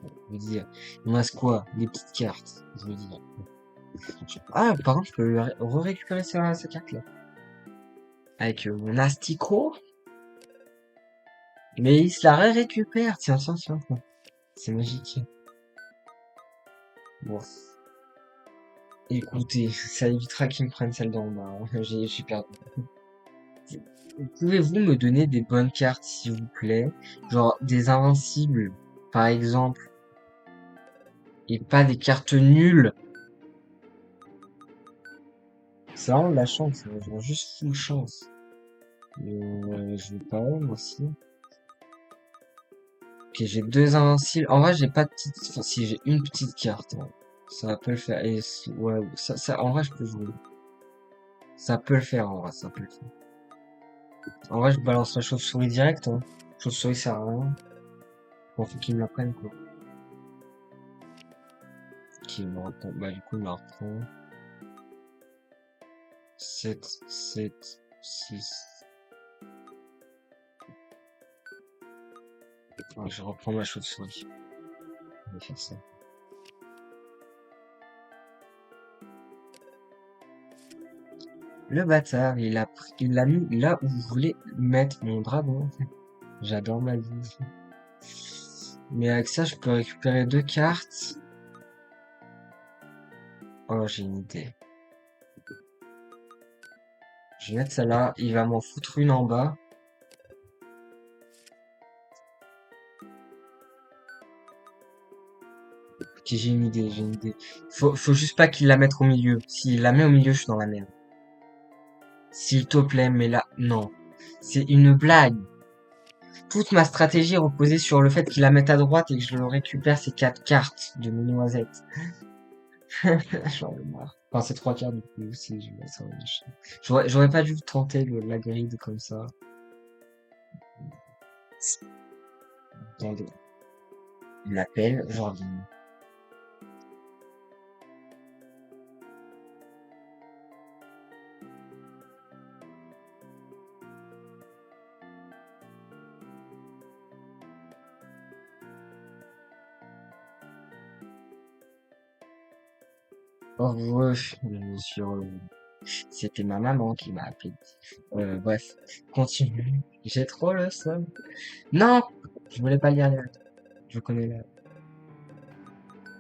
A: Je veux dire, il me reste quoi? Des petites cartes, je veux dire. Ah, par contre, je peux récupérer sa carte là. Avec mon asticot. Mais il se la récupère. Tiens, tiens, tiens. C'est magique. Bon. Écoutez, ça évitera qu'ils me prennent celle d'en bas, hein. J'ai perdu. Pouvez-vous me donner des bonnes cartes, s'il vous plaît? Genre des invincibles, par exemple. Et pas des cartes nulles. C'est vraiment de la chance, hein. Genre juste full chance. Je vais pas moi aussi. Ok, j'ai deux invincibles. En vrai, j'ai pas de petite... Enfin, si, j'ai une petite carte, hein. Ça peut le faire. Et ouais, en vrai, je peux jouer. Ça peut le faire, en vrai, ça peut le faire. En vrai, je balance la chauve-souris direct, hein. Chauve-souris sert à rien. Bon, faut qu'il me la prenne, quoi. Qui me reprend. Bah, du coup, il me la reprend. 7, 7, 6. Ouais, je reprends ma chauve-souris. Je vais faire ça. Le bâtard, il l'a mis là où vous voulez mettre mon dragon. J'adore ma vie. Mais avec ça, je peux récupérer deux cartes. Oh, j'ai une idée. Je vais mettre celle-là. Il va m'en foutre une en bas. Ok, j'ai une idée, j'ai une idée. Faut juste pas qu'il la mette au milieu. S'il la met au milieu, je suis dans la merde. S'il te plaît, mais là, non. C'est une blague. Toute ma stratégie reposait sur le fait qu'il la mette à droite et que je le récupère ces quatre cartes de mes noisettes. J'en ai marre. Enfin, c'est trois cartes du coup, si je mets ça, j'aurais pas dû tenter la grid comme ça. Attendez. Il m'appelle, Jordan. Oh, ouais, c'était ma maman qui m'a appelé. Bref, continue. J'ai trop le seum. Non! Je voulais pas lire les lettres. Je connais la...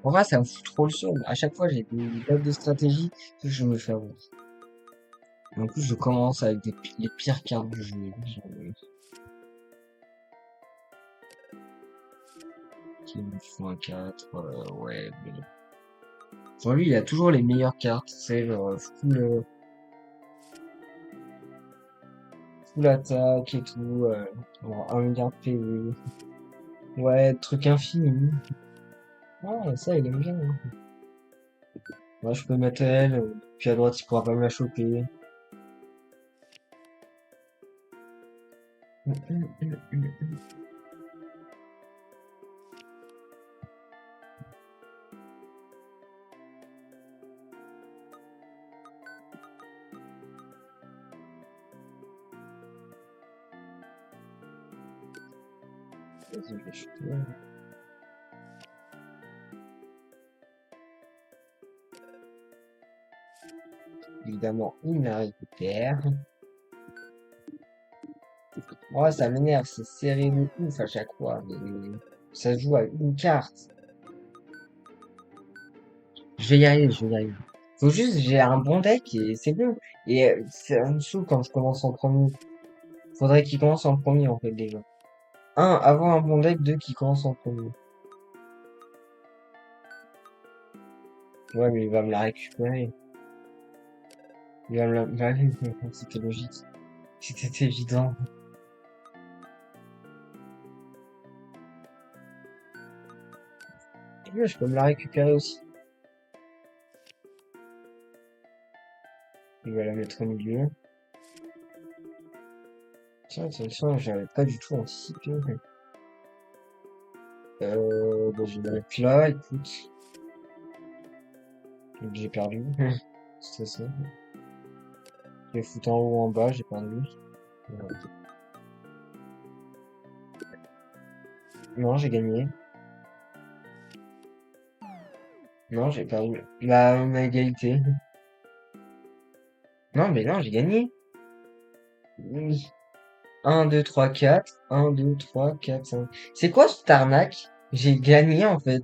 A: En vrai, ça me fout trop le seum. À chaque fois, j'ai des dates de stratégie que je me fais avoir. En plus, je commence avec les pires cartes du jeu. Qui me font un 4, ouais, mais... Enfin, lui, il a toujours les meilleures cartes, c'est genre full attaque et tout, genre 1 milliard de PV. Ouais, truc infini. Ouais, ça, il aime bien, hein. Moi, je peux mettre elle, puis à droite, il pourra pas me la choper. Vas-y, je vais choper. Évidemment, il me la récupère. Ouais, ça m'énerve, c'est serré de ouf à chaque fois. Mais ça se joue à une carte. Je vais y arriver, je vais y arriver. Faut juste, j'ai un bon deck et c'est bon. Et c'est un dessous quand je commence en premier. Faudrait qu'il commence en premier en fait déjà. Un, avoir un bon deck, deux, qui commence en premier. Ouais, mais il va me la récupérer. Il va me la... Bah oui, c'était logique. C'était évident. Ouais, je peux me la récupérer aussi. Il va la mettre au milieu. Tiens, attention, j'avais pas du tout anticipé. Bon, je vais la mettre là, écoute. Donc, j'ai perdu. C'est ça. Je vais foutre en haut ou en bas, j'ai perdu. Voilà. Non, j'ai gagné. Non, j'ai perdu. Bah, on a égalité. Non, mais non, j'ai gagné. Oui. 1, 2, 3, 4. 1, 2, 3, 4, 5. C'est quoi cette arnaque? J'ai gagné, en fait.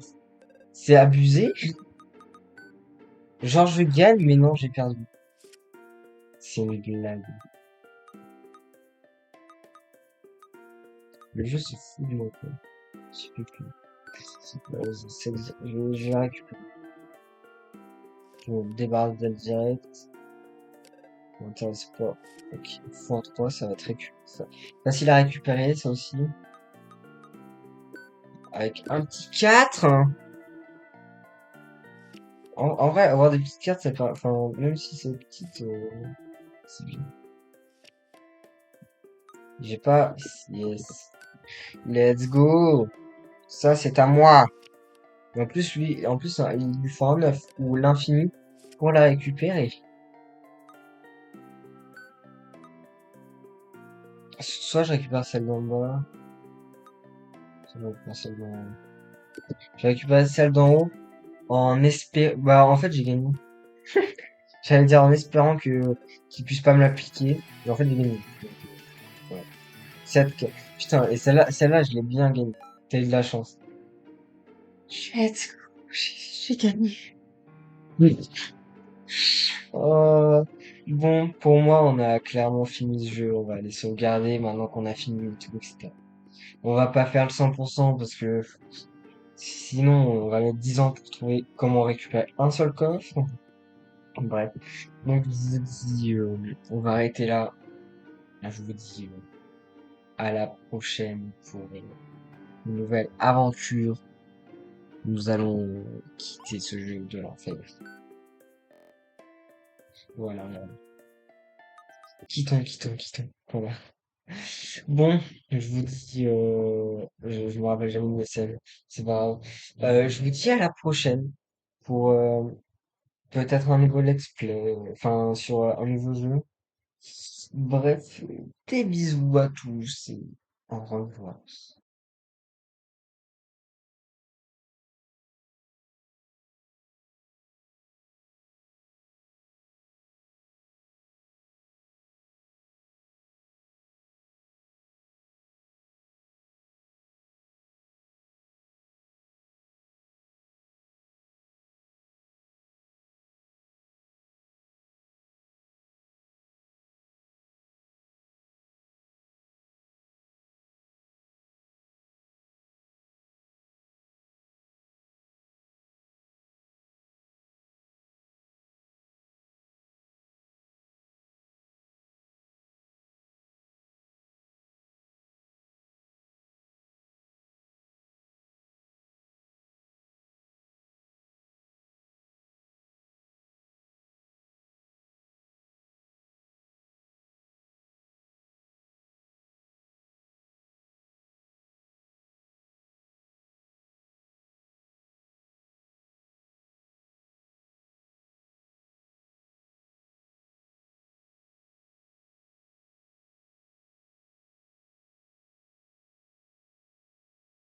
A: C'est abusé. Genre, je gagne, mais non, j'ai perdu. C'est une blague. Le jeu se fout de moi, quoi. Je sais plus. Je vais récupérer. Je me débarrasse d'elle direct. Ça m'intéresse pas. Ok. x3, ça va être facile à récupérer, ça aussi. Avec un petit 4. En vrai, avoir des petites cartes, enfin, même si c'est petite, c'est bien. J'ai pas, yes. Let's go. Ça, c'est à moi. En plus, il lui faut un 9 ou l'infini pour la récupérer. Soit je récupère celle d'en bas, soit je récupère celle d'en haut. Je récupère celle d'en haut bah, en fait, j'ai gagné. J'allais dire en espérant qu'il puisse pas me l'appliquer. Et en fait, j'ai gagné. Donc, ouais. 7, putain, et celle-là, je l'ai bien gagnée. T'as eu de la chance. Shit, j'ai gagné. Oui. Euh, bon, pour moi, on a clairement fini ce jeu. On va aller sauvegarder maintenant qu'on a fini et tout, etc. On va pas faire le 100% parce que sinon, on va mettre 10 ans pour trouver comment récupérer un seul coffre. Bref. Donc, je vous dis, on va arrêter là. Je vous dis à la prochaine pour une nouvelle aventure. Nous allons quitter ce jeu de l'enfer. Voilà. Quittons. Voilà. Bon, je vous dis, je me rappelle jamais de scène, c'est pas grave. Je vous dis à la prochaine pour peut-être un nouveau let's play, enfin sur un nouveau jeu. Bref, des bisous à tous et au revoir.